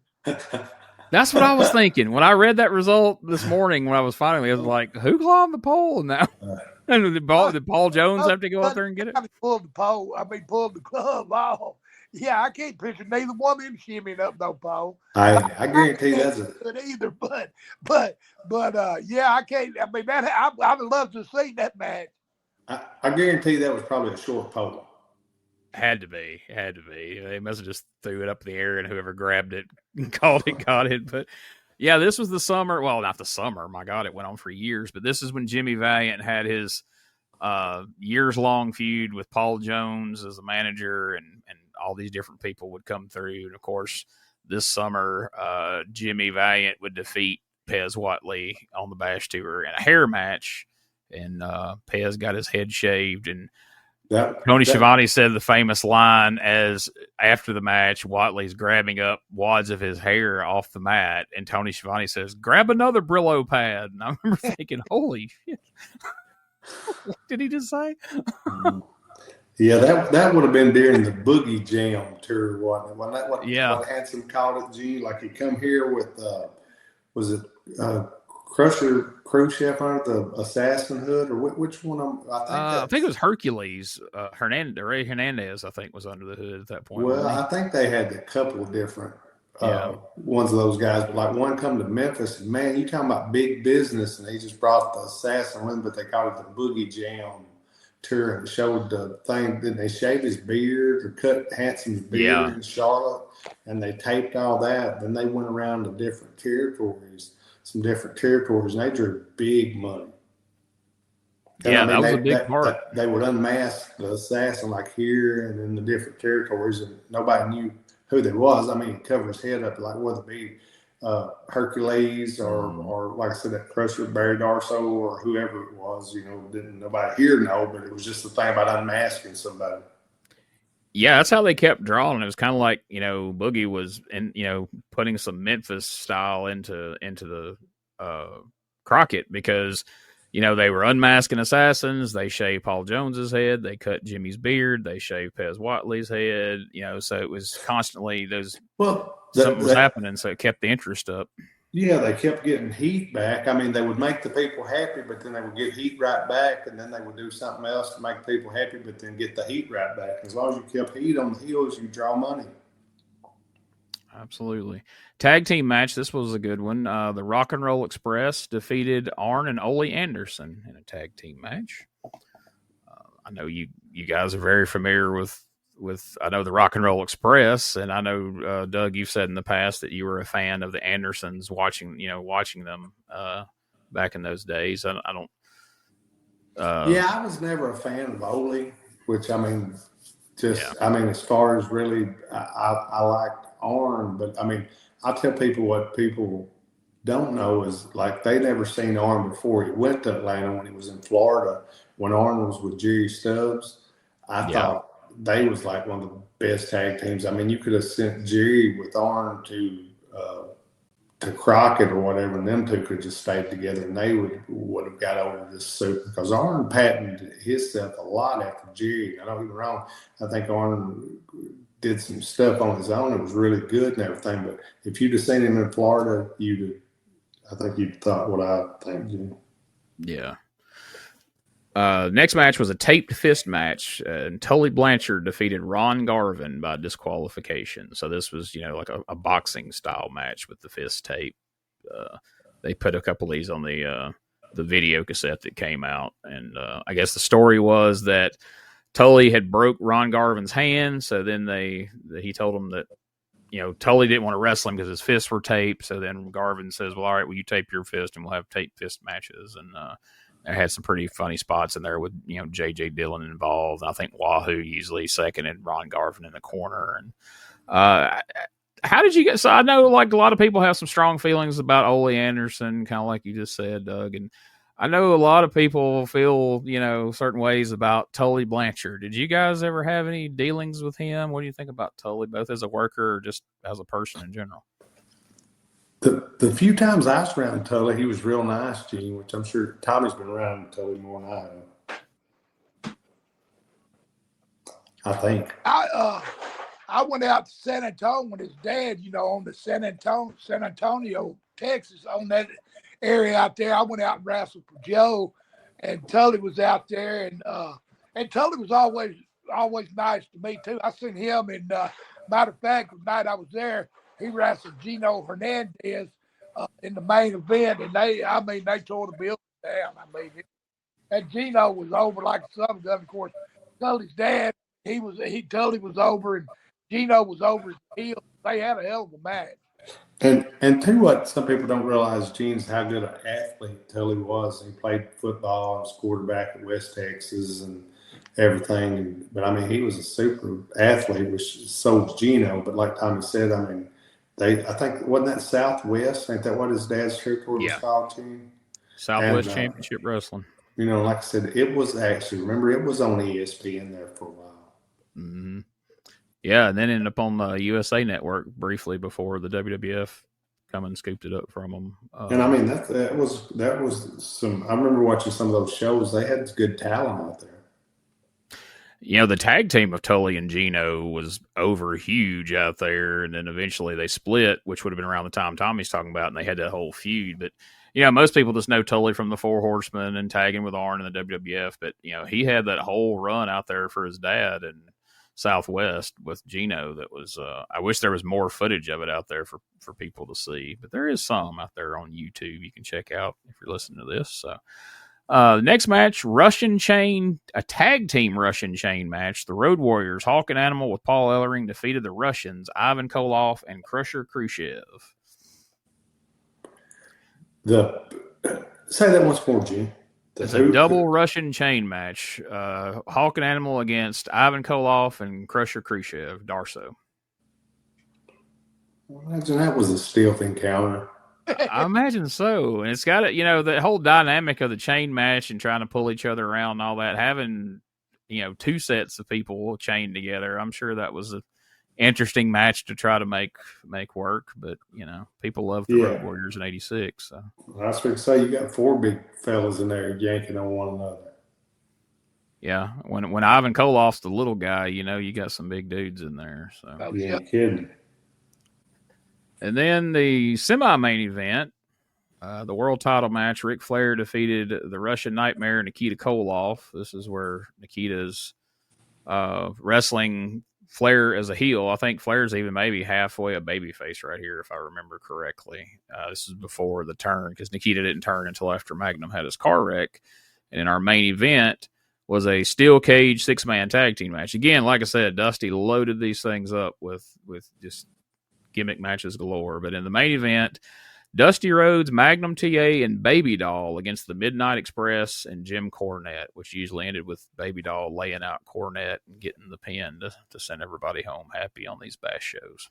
That's what I was thinking. When I read that result this morning, when I was was like, who climbed the pole now? And did Paul Jones have to go up there and get it? Pulled the pole. Pulled the glove off. Yeah, I can't picture neither one of them shimmying up no pole. I guarantee that's a. Good either, but yeah, I can't. I mean, I'd love to see that match. I guarantee that was probably a short pole. Had to be. They must have just threw it up in the air, and whoever grabbed it and called it got it. But yeah, this was the summer. Well, not the summer. My God, it went on for years. But this is when Jimmy Valiant had his years-long feud with Paul Jones as the manager, and all these different people would come through. And of course, this summer, Jimmy Valiant would defeat Pez Whatley on the Bash Tour in a hair match, and Pez got his head shaved. And Tony Schiavone said the famous line as after the match, Whatley's grabbing up wads of his hair off the mat, and Tony Schiavone says, "Grab another Brillo pad." And I remember thinking, "Holy shit!" What did he just say? Yeah, that would have been during the Boogie Jam tour, wasn't it? Wasn't that what Hanson called it, G? Like he come here with, was it Crusher Khrushchev under the assassin hood, or which one? I think it was Hercules. Ray Hernandez, I think, was under the hood at that point. Well, I think they had a couple of different ones of those guys, but like one come to Memphis, and man, you talking about big business, and they just brought the assassin with, but they called it the Boogie Jam tour, and showed the thing. Didn't they shave his beard or cut Hanson's beard in Charlotte, and they taped all that. Then they went around to different territories. Some different territories, and they drew big money. And that was a big part. They would unmask the assassin like here and in the different territories, and nobody knew who they was. I mean, cover his head up, like whether it be Hercules or like I said, that Crusher, Barry Darso, or whoever it was. Didn't nobody here know, but it was just the thing about unmasking somebody. Yeah, that's how they kept drawing. It was kind of like, Boogie was putting some Memphis style into the Crockett, because, they were unmasking assassins. They shaved Paul Jones's head. They cut Jimmy's beard. They shaved Pez Whatley's head, so it was constantly something was happening. So it kept the interest up. Yeah, they kept getting heat back. I mean, they would make the people happy, but then they would get heat right back, and then they would do something else to make people happy, but then get the heat right back. As long as you kept heat on the heels, you draw money. Absolutely. Tag team match. This was a good one. The Rock and Roll Express defeated Arn and Ole Anderson in a tag team match. I know you guys are very familiar with I know the Rock and Roll Express, and I know Doug, you've said in the past that you were a fan of the Andersons, watching them back in those days. I don't. I was never a fan of Ole, which I mean, as far as really, I liked Arn, but I mean, I tell people what people don't know is like they never seen Arn before he went to Atlanta when he was in Florida. When Arn was with Jerry Stubbs, I thought they was like one of the best tag teams. I mean, you could have sent Jerry with Arn to Crockett or whatever, and them two could just stayed together, and they would have got over this suit, because Arn patented himself a lot after Jerry. I don't get me wrong. I think Arn did some stuff on his own. It was really good and everything, but if you'd have seen him in Florida, I think you'd thought what I think. Yeah. Next match was a taped fist match, and Tully Blanchard defeated Ron Garvin by disqualification. So this was, like a boxing style match with the fist tape. They put a couple of these on the video cassette that came out, and I guess the story was that Tully had broke Ron Garvin's hand, so then he told him that Tully didn't want to wrestle him because his fists were taped. So then Garvin says, "Well, all right, well, you tape your fist, and we'll have taped fist matches." And I had some pretty funny spots in there with, J.J. Dillon involved. I think Wahoo usually second and Ron Garvin in the corner. And how did you get? So I know like a lot of people have some strong feelings about Ole Anderson, kind of like you just said, Doug. And I know a lot of people feel, certain ways about Tully Blanchard. Did you guys ever have any dealings with him? What do you think about Tully, both as a worker or just as a person in general? The few times I was around Tully, he was real nice, Gene, which I'm sure Tommy's been around Tully more than I have. I think. I went out to San Antonio with his dad, on the San Antonio, Texas, on that area out there. I went out and wrestled for Joe, and Tully was out there, and Tully was always always nice to me too. I seen him in matter of fact, the night I was there, he wrestled Gino Hernandez in the main event, and they tore the building down. I mean, and Gino was over like some of them. Of course, told his dad he told he was over, and Gino was over his heel. They had a hell of a match. And tell you what, some people don't realize Gene's how good an athlete Tully was. He played football and was quarterback at West Texas and everything. But I mean, he was a super athlete, which so was Gino. But like Tommy said, I mean, I think wasn't that Southwest? Ain't that what his dad's territory was called, Gene? Southwest Championship Wrestling. You know, like I said, it was actually, remember, it was on ESPN there for a while. Mm-hmm. Yeah, and then ended up on the USA Network briefly before the WWF come and scooped it up from them. And I mean, that was some. I remember watching some of those shows. They had good talent out there. You know, the tag team of Tully and Gino was over huge out there, and then eventually they split, which would have been around the time Tommy's talking about, and they had that whole feud. But you know, most people just know Tully from the Four Horsemen and tagging with Arn in the WWF. But you know, he had that whole run out there for his dad and Southwest with Gino that was I wish there was more footage of it out there for people to see, but there is some out there on YouTube you can check out if you're listening to this. So next match, a tag team Russian chain match. The Road Warriors, Hawk and Animal with Paul Ellering, defeated the Russians, Ivan Koloff and Crusher Khrushchev. Say that once more, Gene. It's a double Russian chain match. Hawk and Animal against Ivan Koloff and Crusher Khrushchev, Darso. Imagine that was a stealth encounter. I imagine so. And it's got you know, the whole dynamic of the chain match and trying to pull each other around and all that, having, you know, two sets of people chained together. I'm sure that was an interesting match to try to make work, but you know, people love the Road Warriors in '86. So I was going to say, you got four big fellas in there yanking on one another. Yeah, when Ivan Koloff's the little guy, you know, you got some big dudes in there. So you ain't kidding. And then the semi-main event, the world title match, Ric Flair defeated the Russian Nightmare, Nikita Koloff. This is where Nikita's wrestling Flair as a heel. I think Flair's even maybe halfway a babyface right here, if I remember correctly. This is before the turn, because Nikita didn't turn until after Magnum had his car wreck. And in our main event was a steel cage 6-man tag team match. Again, like I said, Dusty loaded these things up with just gimmick matches galore. But in the main event, Dusty Rhodes, Magnum TA, and Baby Doll against the Midnight Express and Jim Cornette, which usually ended with Baby Doll laying out Cornette and getting the pin to send everybody home happy on these bash shows.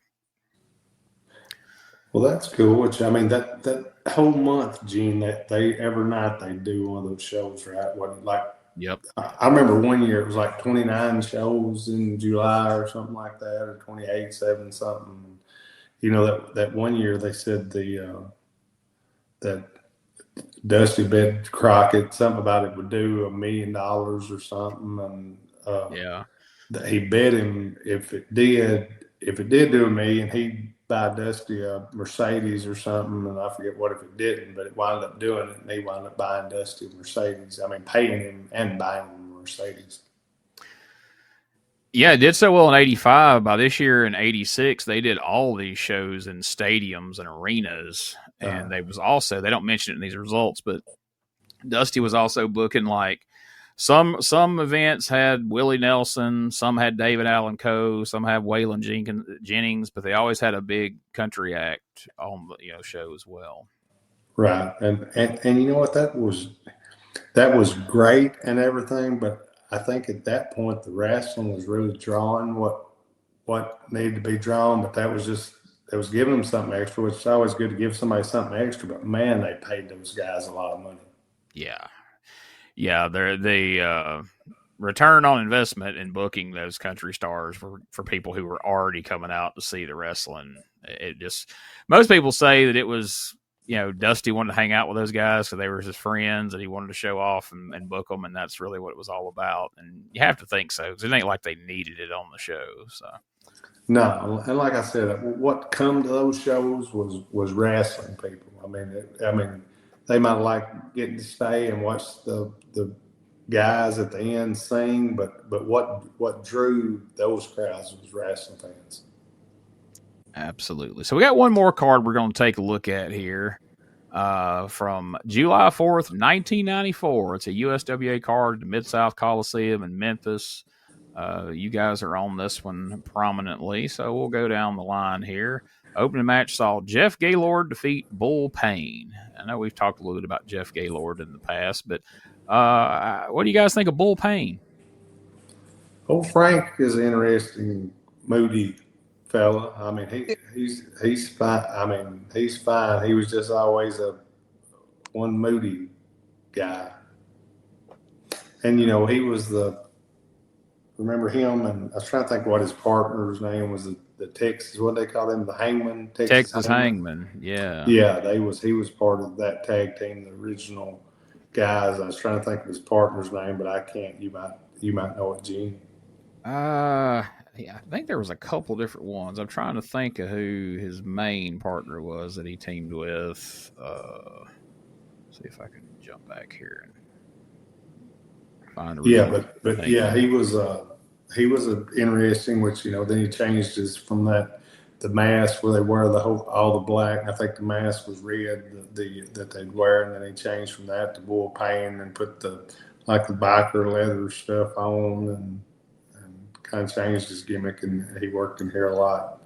Well, that's cool. Which, I mean, that whole month, Gene, that every night they do one of those shows, right? What, like, yep. I remember one year it was like 29 shows in July or something like that, or 28, 7 something. You know, that one year they said that Dusty bet Crockett something about it would do $1 million or something, and he bet him if it did do $1 million, he'd buy Dusty a Mercedes or something, and I forget what if it didn't, but it wound up doing it, and he wound up buying Dusty a Mercedes. I mean, paying him and buying him a Mercedes. Yeah, it did so well in '85. By this year in '86, they did all these shows in stadiums and arenas. And they don't mention it in these results, but Dusty was also booking like some events had Willie Nelson, some had David Allen Coe, some had Waylon Jennings, but they always had a big country act on the show as well. Right. And you know what, that was great and everything, but I think at that point the wrestling was really drawing what needed to be drawn, but that was giving them something extra, which is always good to give somebody something extra. But man, they paid those guys a lot of money. Yeah, the return on investment in booking those country stars for people who were already coming out to see the wrestling. Most people say that it was, Dusty wanted to hang out with those guys because they were his friends and he wanted to show off and book them, and that's really what it was all about. And you have to think so, because it ain't like they needed it on the show. So no, and like I said, what come to those shows was wrestling people. I mean, they might like getting to stay and watch the guys at the end sing, but what drew those crowds was wrestling fans. Absolutely. So we got one more card we're going to take a look at here from July 4th, 1994. It's a USWA card at the Mid-South Coliseum in Memphis. You guys are on this one prominently, so we'll go down the line here. Opening match saw Jeff Gaylord defeat Bull Payne. I know we've talked a little bit about Jeff Gaylord in the past, but what do you guys think of Bull Payne? Old Frank is an interesting, moody fella. I mean, he's fine. I mean, he's fine. He was just always one moody guy. And, he was remember him? And I was trying to think what his partner's name was, the Texas, what they called him, the Hangman? Texas Hangman, yeah. Yeah, he was part of that tag team, the original guys. I was trying to think of his partner's name, but I can't. You might know it, Gene. Yeah, I think there was a couple different ones. I'm trying to think of who his main partner was that he teamed with. See if I can jump back here and find a but yeah, he was an interesting, which then he changed his from the mask where they wear all the black. I think the mask was red that they'd wear, and then he changed from that to Bull Payne and put the biker leather stuff on and kind of changed his gimmick, and he worked in here a lot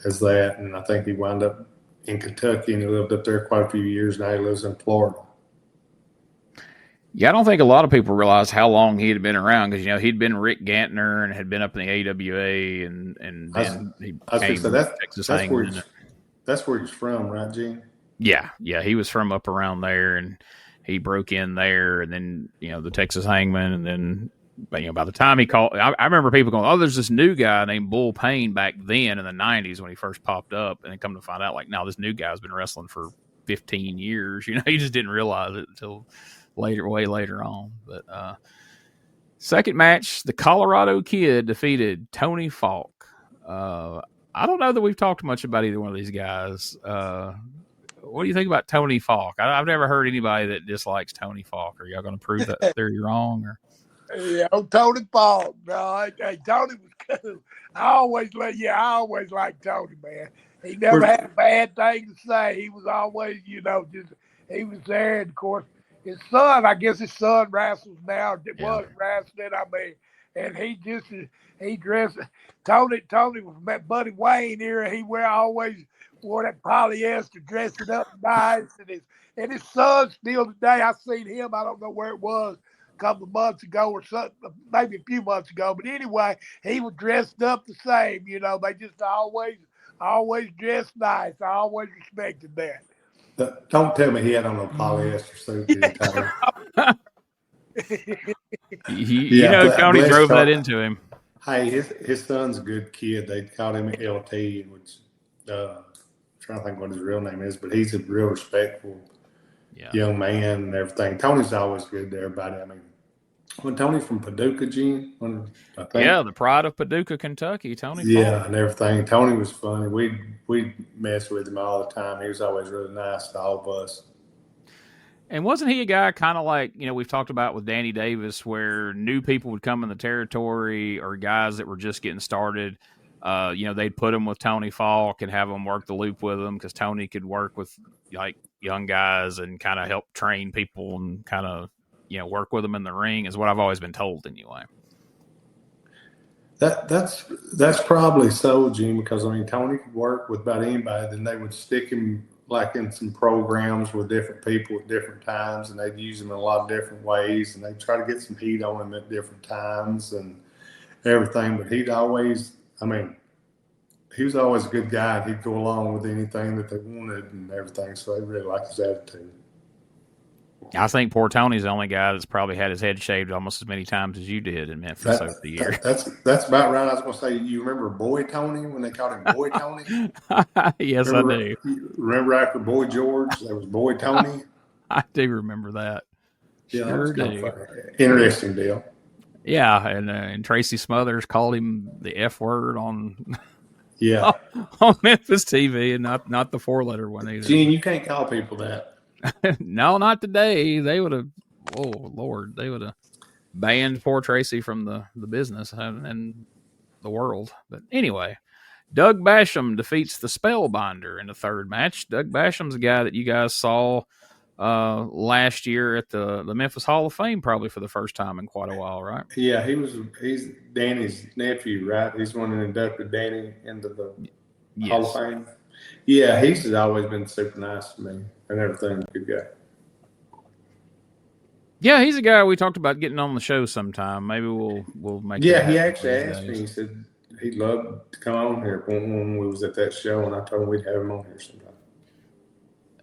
as that. And I think he wound up in Kentucky, and he lived up there quite a few years. Now he lives in Florida. Yeah, I don't think a lot of people realize how long he had been around because he'd been Rick Gantner and had been up in the AWA, and then he became Texas Hangman. That's where he's from, right, Gene? Yeah, he was from up around there, and he broke in there, and then the Texas Hangman, and then. But, by the time he called, I remember people going, "Oh, there's this new guy named Bull Payne back then in the '90s when he first popped up," and then come to find out, no, this new guy's been wrestling for 15 years. You just didn't realize it until way later on. But second match, the Colorado Kid defeated Tony Falk. I don't know that we've talked much about either one of these guys. What do you think about Tony Falk? I've never heard anybody that dislikes Tony Falk. Are y'all going to prove that theory wrong? Or? Yeah, Tony Falk. No, Tony was cool. I always liked Tony, man. He never had a bad thing to say. He was always, he was there. And of course, his son, I guess his son wrestles now. Was wrestling. I mean, and he dressed. Tony was met Buddy Wayne here. He always wore that polyester, dressing up nice, and his son still today. I seen him. I don't know where it was. Couple of months ago or something, maybe a few months ago. But anyway, he was dressed up the same. They just always dressed nice. I always respected that. Don't tell me he had on a polyester suit the entire Tony drove that into him. Hey, his son's a good kid. They called him LT, which I'm trying to think what his real name is, but he's a real respectful young man and everything. Tony's always good to everybody. I mean, when Tony's from Paducah, Gene, the pride of Paducah, Kentucky, Tony. Yeah, and everything. Tony was funny. We'd mess with him all the time. He was always really nice to all of us. And wasn't he a guy kind of like, we've talked about with Danny Davis, where new people would come in the territory or guys that were just getting started, they'd put them with Tony Falk and have them work the loop with them because Tony could work with young guys and kind of help train people and kind of, work with them in the ring is what I've always been told anyway. That's probably so, Gene, because Tony could work with about anybody. Then they would stick him in some programs with different people at different times, and they'd use him in a lot of different ways, and they'd try to get some heat on him at different times and everything. But he'd always, he was always a good guy. He'd go along with anything that they wanted and everything. So they really liked his attitude. I think poor Tony's the only guy that's probably had his head shaved almost as many times as you did in Memphis over the years. That's about right. I was going to say, you remember Boy Tony when they called him Boy Tony? Yes, I do. Remember after Boy George, there was Boy Tony? I do remember that. Yeah, sure do. Interesting deal. Yeah, and Tracy Smothers called him the F word on Memphis TV, and not the 4-letter one either. Gene, you can't call people that. No, not today. They would have. Oh Lord, they would have. banned poor Tracy from the business and the world. But anyway, Doug Basham defeats the Spellbinder in the third match. Doug Basham's a guy that you guys saw last year at the Memphis Hall of Fame, probably for the first time in quite a while, right? Yeah, he's Danny's nephew, right? He's the one that inducted Danny into the Hall of Fame. Yeah, he's always been super nice to me and everything. Good guy. Yeah, he's a guy we talked about getting on the show sometime. Maybe we'll make. Yeah, he actually asked me. He said he'd love to come on here when we was at that show, and I told him we'd have him on here sometime.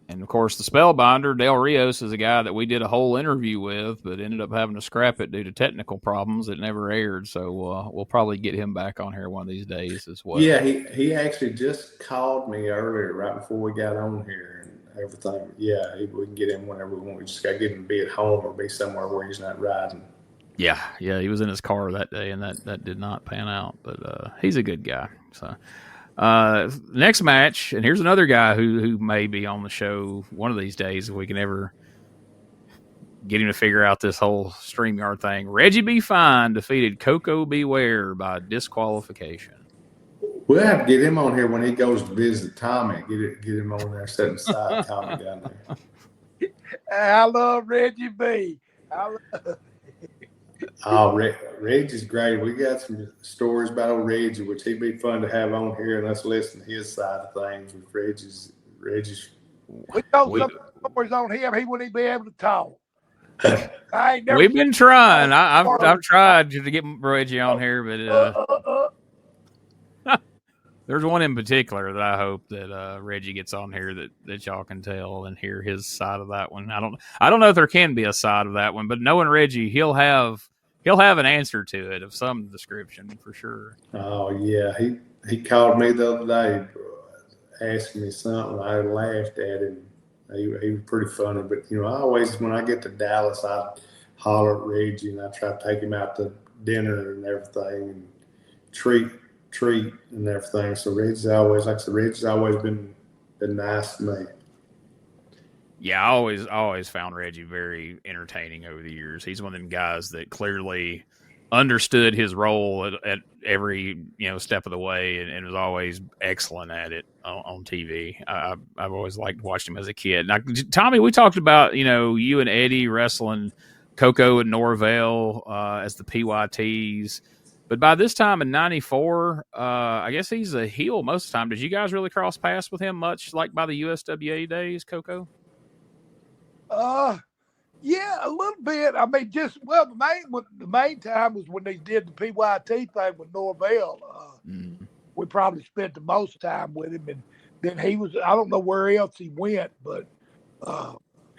And of course, the Spellbinder, Del Rios, is a guy that we did a whole interview with, but ended up having to scrap it due to technical problems. It never aired, so we'll probably get him back on here one of these days as well. Yeah, he actually just called me earlier, right before we got on here and everything. Yeah, we can get him whenever we want. We just got to get him to be at home or be somewhere where he's not riding. Yeah, he was in his car that day, and that did not pan out. But he's a good guy. So next match, and here's another guy who may be on the show one of these days if we can ever get him to figure out this whole StreamYard thing. Reggie B. Fine defeated Coco Beware by disqualification. We'll have to get him on here when he goes to visit Tommy. Get him on there, setting aside Tommy down there. I love Reggie B. Oh, Reggie's great. We got some stories about old Reggie, which he'd be fun to have on here and us listen to his side of things. With Reggie's. We told some stories on him. He wouldn't be able to talk. We've been trying. I've tried to get Reggie on here, but there's one in particular that I hope that Reggie gets on here that y'all can tell and hear his side of that one. I don't know if there can be a side of that one, but knowing Reggie, he'll have an answer to it of some description for sure. Oh yeah, he called me the other day asking me something. I laughed at him. He was pretty funny, but I always, when I get to Dallas, I holler at Reggie and I try to take him out to dinner and everything and treat and everything. So Reggie's always, like I said, Reggie's always been nice to me. Yeah, I always found Reggie very entertaining over the years. He's one of them guys that clearly understood his role at every step of the way and was always excellent at it on TV. I've always liked watching him as a kid. Now, Tommy, we talked about you and Eddie wrestling Coco and Norvell as the PYTs. But by this time in '94, I guess he's a heel most of the time. Did you guys really cross paths with him much, like by the USWA days, Coco? Yeah, a little bit. I mean, the main time was when they did the PYT thing with Norvell. We probably spent the most time with him, and then he was. I don't know where else he went, but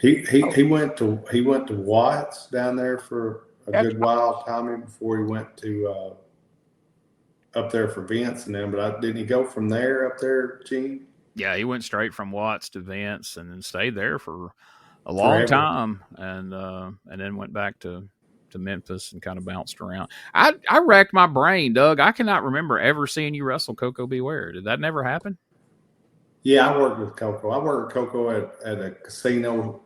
he went to Watts down there for a good while, Tommy, before he went to up there for Vince and them. But didn't he go from there up there, Gene? Yeah, he went straight from Watts to Vince and then stayed there for a long time, and then went back to Memphis and kind of bounced around. I racked my brain, Doug. I cannot remember ever seeing you wrestle Coco Beware. Did that never happen? Yeah, I worked with Coco. I worked with Coco at a casino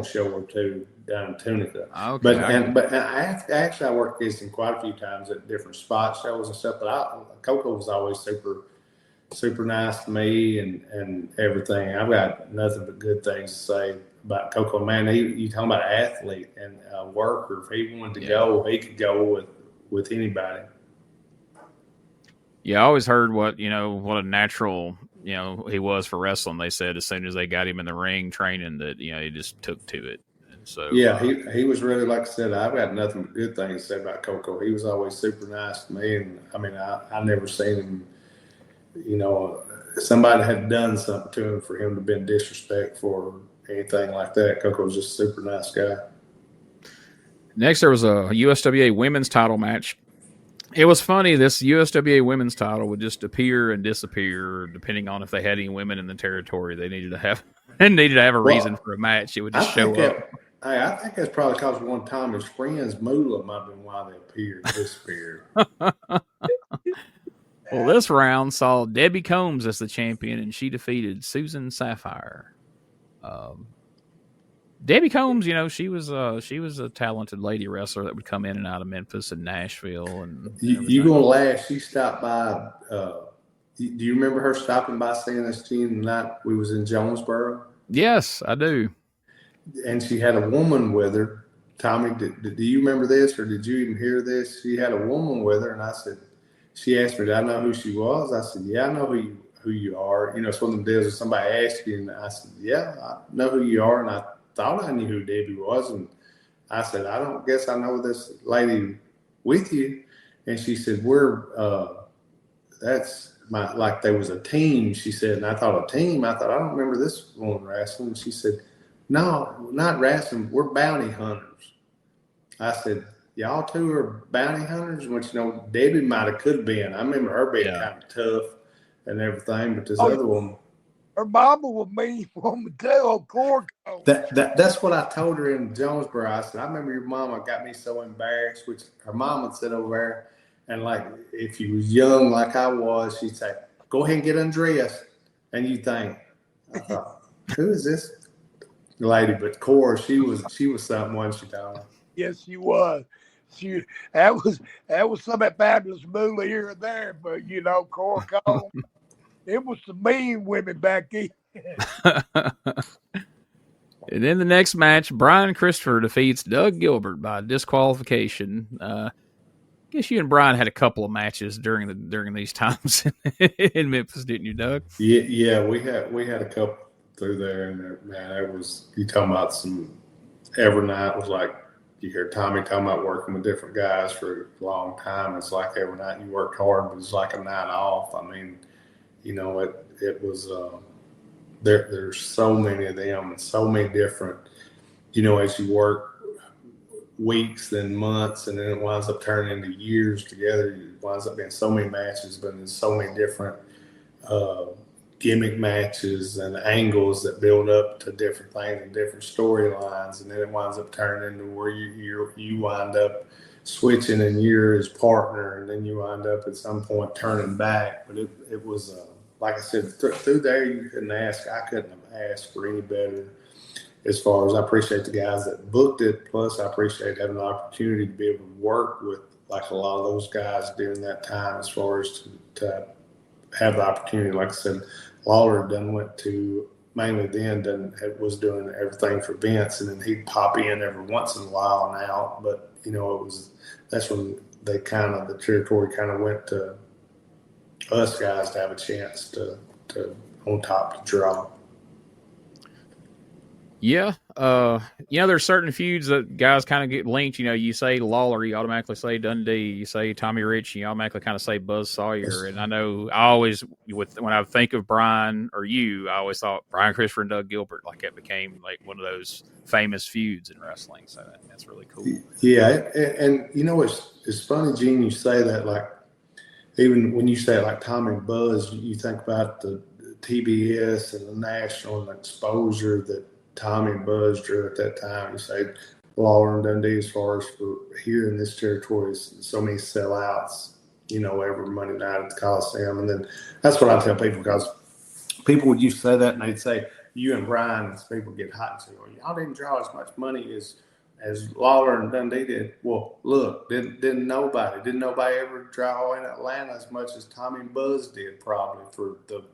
show or two down in Tunica. Okay. But I worked against him quite a few times at different spot shows and stuff. But Coco was always super nice to me and everything. I've got nothing but good things to say about Coco. Man, you talking about an athlete and a worker. If he wanted to go, he could go with anybody. Yeah, I always heard what a natural he was for wrestling. They said as soon as they got him in the ring training that he just took to it. And so he was really, like I said, I've got nothing but good things to say about Coco. He was always super nice to me, and I mean I never seen him. Somebody had done something to him for him to have been disrespectful or anything like that. Coco was just a super nice guy. Next, there was a USWA women's title match. It was funny. This USWA women's title would just appear and disappear depending on if they had any women in the territory. They needed to have a reason for a match. It would just show up. I think that's probably because one time his friend's moolah might have been why they disappeared. Well, this round saw Debbie Combs as the champion, and she defeated Susan Sapphire. Debbie Combs, she was a talented lady wrestler that would come in and out of Memphis and Nashville and You gonna laugh? She stopped by. Do you remember her stopping by seeing us the night we was in Jonesboro? Yes, I do. And she had a woman with her. Tommy, do you remember this, or did you even hear this? She had a woman with her, and I said, she asked me, did I know who she was? I said, yeah, I know who you are. It's one of them deals where somebody asked you, and I said, yeah, I know who you are, and I thought I knew who Debbie was, and I said, I don't guess I know this lady with you. And she said, that's like there was a team, she said, and I thought I don't remember this woman wrestling. And she said, no, not wrestling, we're bounty hunters. I said, y'all two are bounty hunters? Which, Debbie could have been. I remember her being kind of tough and everything, but this other woman. Her mama was mean woman too, on Cork. That's what I told her in Jonesboro. I said, I remember your mama got me so embarrassed, which her mom would sit over there, and like if you was young like I was, she'd say, go ahead and get undressed. And you think, I thought, who is this lady? But Cora, she was something, wasn't she, Tommy? Yes, she was. That was some of that fabulous moolah here and there, but Cora Cole, it was some mean women back then. And in the next match, Brian Christopher defeats Doug Gilbert by disqualification. I guess you and Brian had a couple of matches during these times in Memphis, didn't you, Doug? Yeah, we had a couple through there, and man, it was, you talking about some, every night was like, you hear Tommy talking about working with different guys for a long time. It's like every night you worked hard, but it's like a night off. I mean, it was, there's so many of them and so many different, as you work weeks, then months, and then it winds up turning into years together. It winds up being so many matches, but in so many different gimmick matches and angles that build up to different things and different storylines, and then it winds up turning into where you wind up switching and you're his partner, and then you wind up at some point turning back. But it was like I said, through there I couldn't have asked for any better. As far as, I appreciate the guys that booked it, plus I appreciate having the opportunity to be able to work with like a lot of those guys during that time, as far as to have the opportunity. Like I said, Lawler went to, mainly then was doing everything for Vince, and then he'd pop in every once in a while and out. But that's when the territory kind of went to us guys to have a chance to on top to draw. Yeah. There's certain feuds that guys kind of get linked. You say Lawler, you automatically say Dundee. You say Tommy Rich, you automatically kind of say Buzz Sawyer. And I know I always, when I think of Brian or you, I always thought Brian Christopher and Doug Gilbert, like it became like one of those famous feuds in wrestling. So that's really cool. Yeah. And it's funny, Gene, you say that, like, even when you say like Tommy and Buzz, you think about the TBS and the national exposure that Tommy and Buzz drew at that time. You say Lawler and Dundee, as far as for here in this territory, so many sellouts, every Monday night at the Coliseum. And then that's what I tell people, because people would used to say that, and they'd say, you and Brian, as people get hot and say, well, y'all didn't draw as much money as Lawler and Dundee did. Well, look, didn't nobody ever draw in Atlanta as much as Tommy and Buzz did, probably, for the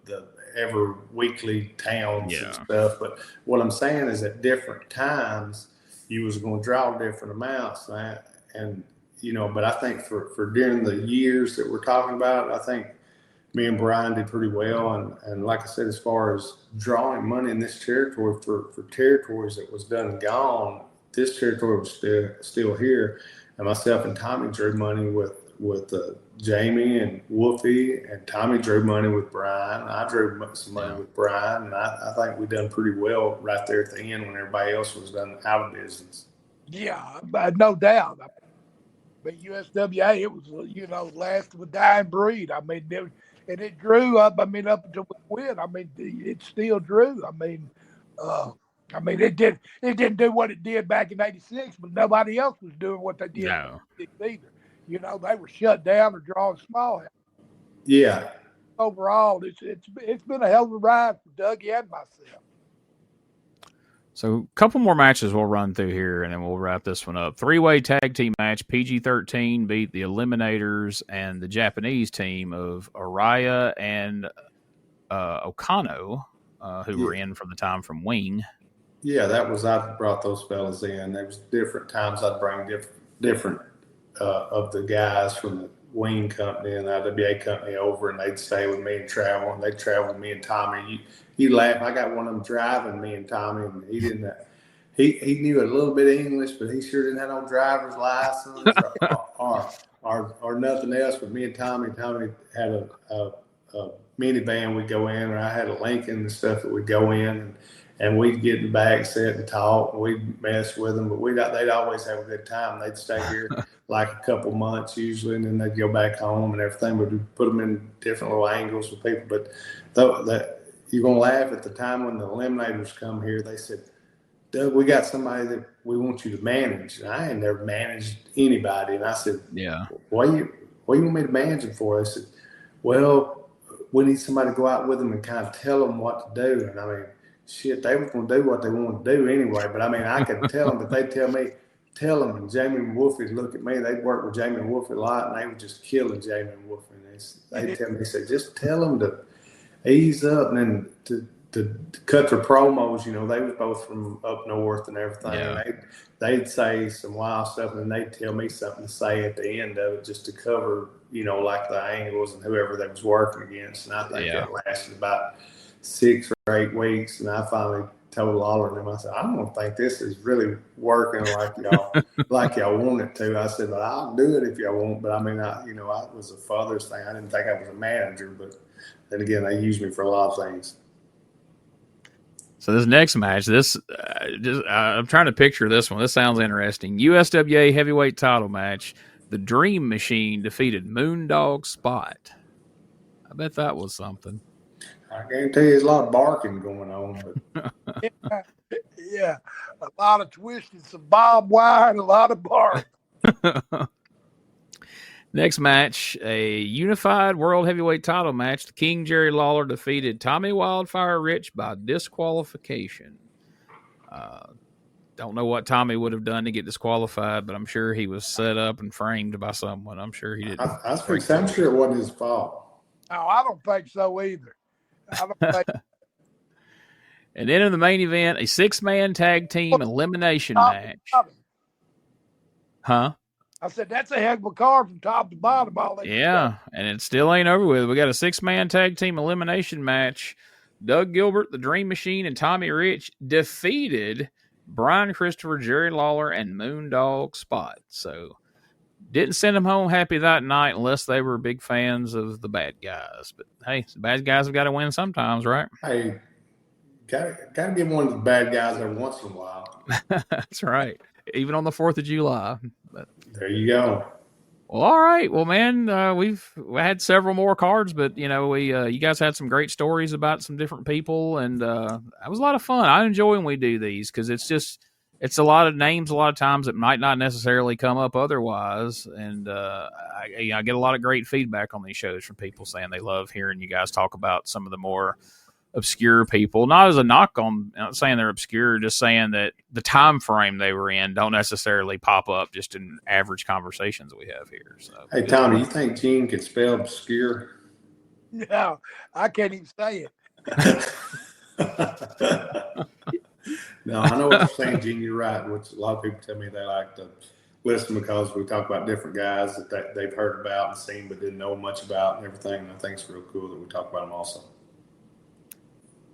every weekly towns and stuff. But what I'm saying is, at different times you was going to draw different amounts, and but I think for during the years that we're talking about, I think me and Brian did pretty well. And like I said, as far as drawing money in this territory for territories that was done and gone, this territory was still here. And myself and Tommy drew money with Jamie and Wolfie, and Tommy drew money with Brian. I drew some money with Brian, and I think we done pretty well right there at the end when everybody else was done out of business. Yeah, no doubt. But USWA, it was, last of a dying breed. I mean, it drew up. I mean, up until we win. I mean, it still drew. I mean, it didn't do what it did back in '86, but nobody else was doing what they did either. They were shut down or drawing small. Yeah. Overall, it's been a hell of a ride for Dougie and myself. So a couple more matches we'll run through here, and then we'll wrap this one up. 3-way tag team match. PG-13 beat the Eliminators and the Japanese team of Araya and Okano, who were in from the time from Wing. Yeah, I brought those fellas in. There was different times I'd bring different of the guys from the Wing company and the IWA company over, and they'd stay with me and travel. And they'd travel with me and Tommy. You laugh. I got one of them driving me and Tommy, and he didn't. He knew a little bit of English, but he sure didn't have no driver's license or nothing else. But me and Tommy had a minivan we'd go in, or I had a Lincoln and stuff that we'd go in, and we'd get in the back, sit and talk, and we'd mess with them. But they'd always have a good time. They'd stay here like a couple months usually, and then they'd go back home and everything. We'd put them in different little angles with people. But you're going to laugh. At the time when the Eliminators come here, they said, Doug, we got somebody that we want you to manage. And I ain't never managed anybody. And I said, yeah, what you want me to manage them for? I said, well, we need somebody to go out with them and kind of tell them what to do. And I mean, shit, they were going to do what they wanted to do anyway. But I mean, I could tell them, but they'd tell them. And Jamie and Wolfie would look at me. They'd work with Jamie and Wolfie a lot, and they were just killing Jamie and Wolfie. And they'd tell me, they said, just tell them to ease up, and then to cut their promos. You know, they was both from up north and everything. Yeah. And they'd say some wild stuff, and then they'd tell me something to say at the end of it just to cover, you know, like the angles and whoever they was working against. And I think that lasted about 6 or 8 weeks. And I finally told Lawler and them, I said, I don't think this is really working like y'all want it to. I said, but I'll do it if y'all want. But I mean, it was a father's thing. I didn't think I was a manager, but then again, they used me for a lot of things. So this next match, I'm trying to picture this one. This sounds interesting. USWA heavyweight title match. The Dream Machine defeated Moondog Spot. I bet that was something. I guarantee you there's a lot of barking going on. But yeah, a lot of twisting, some barbed wire, and a lot of bark. Next match, a unified world heavyweight title match. The King Jerry Lawler defeated Tommy Wildfire Rich by disqualification. Don't know what Tommy would have done to get disqualified, but I'm sure he was set up and framed by someone. I'm sure he didn't. I'm sure it wasn't his fault. No, I don't think so either. I don't think. And then in the main event, a 6-man tag team elimination match. Huh? I said, that's a heck of a card from top to bottom. Yeah, and it still ain't over with. We got a 6-man tag team elimination match. Doug Gilbert, the Dream Machine, and Tommy Rich defeated Brian Christopher, Jerry Lawler, and Moondog Spot. So didn't send them home happy that night unless they were big fans of the bad guys. But hey, the bad guys have got to win sometimes, right? Hey, gotta give one of the bad guys every once in a while. That's right. Even on the 4th of July. But there you go. Well, all right. Well, man, we had several more cards, but you guys had some great stories about some different people, and that was a lot of fun. I enjoy when we do these because it's a lot of names a lot of times that might not necessarily come up otherwise, and I get a lot of great feedback on these shows from people saying they love hearing you guys talk about some of the more obscure people. Not as a knock on, I'm not saying they're obscure, just saying that the time frame they were in don't necessarily pop up just in average conversations we have here. So, hey, Tommy, you think Gene could spell obscure? No, I can't even say it. No, I know what you're saying, Gene. You're right. Which a lot of people tell me they like to listen because we talk about different guys that they've heard about and seen but didn't know much about and everything. And I think it's real cool that we talk about them also.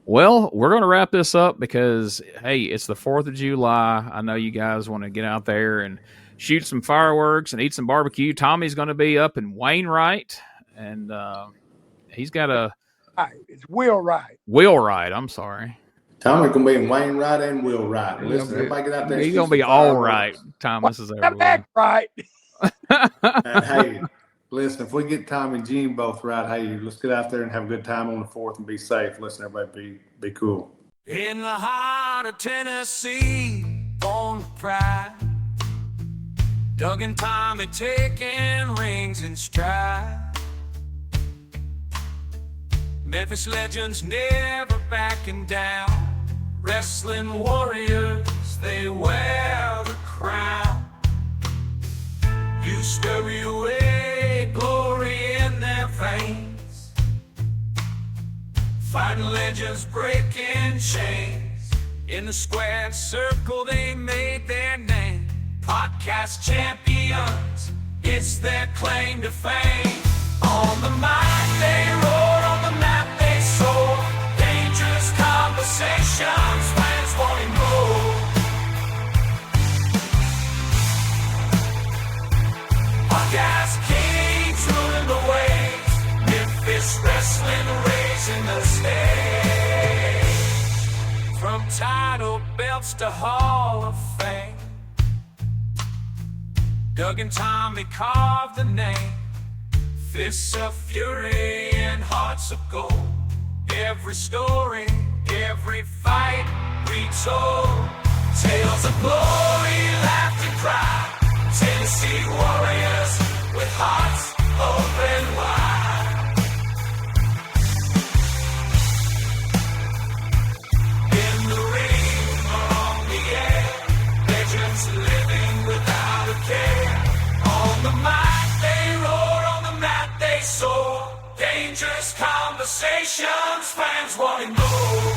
Well, we're going to wrap this up because, hey, it's the 4th of July. I know you guys want to get out there and shoot some fireworks and eat some barbecue. Tommy's going to be up in Wainwright, and he's got a... It's Wheelwright. Wheelwright, I'm sorry. Tommy's going to be in Wainwright and Wheelwright. Listen, everybody get out there. He's going to be all right. Thomas is everywhere. Back right. And, hey, listen, if we get Tom and Gene both right, hey, let's get out there and have a good time on the 4th and be safe. Listen, everybody, be cool. In the heart of Tennessee, born with pride, Doug and Tommy taking rings in stride. Memphis legends never backing down, Wrestling warriors, they wear the crown. You scurry away, glory in their veins. Fighting legends breaking chains. In the squared circle they made their name. Podcast champions, it's their claim to fame. On the mic they roar, on the map they soar. Dangerous conversations, fans wanting more. Podcast kings ruling the waves. Memphis wrestling raising the stage. From title belts to Hall of Fame, Doug and Tommy carved the name. Fists of fury and hearts of gold. Every story, every fight retold. Tales of glory, laughter, cry. Tennessee warriors with hearts open wide. In the ring or on the air, legends living without a care. On the mic they roar, on the mat they soar. Dangerous conversations, fans wanting more.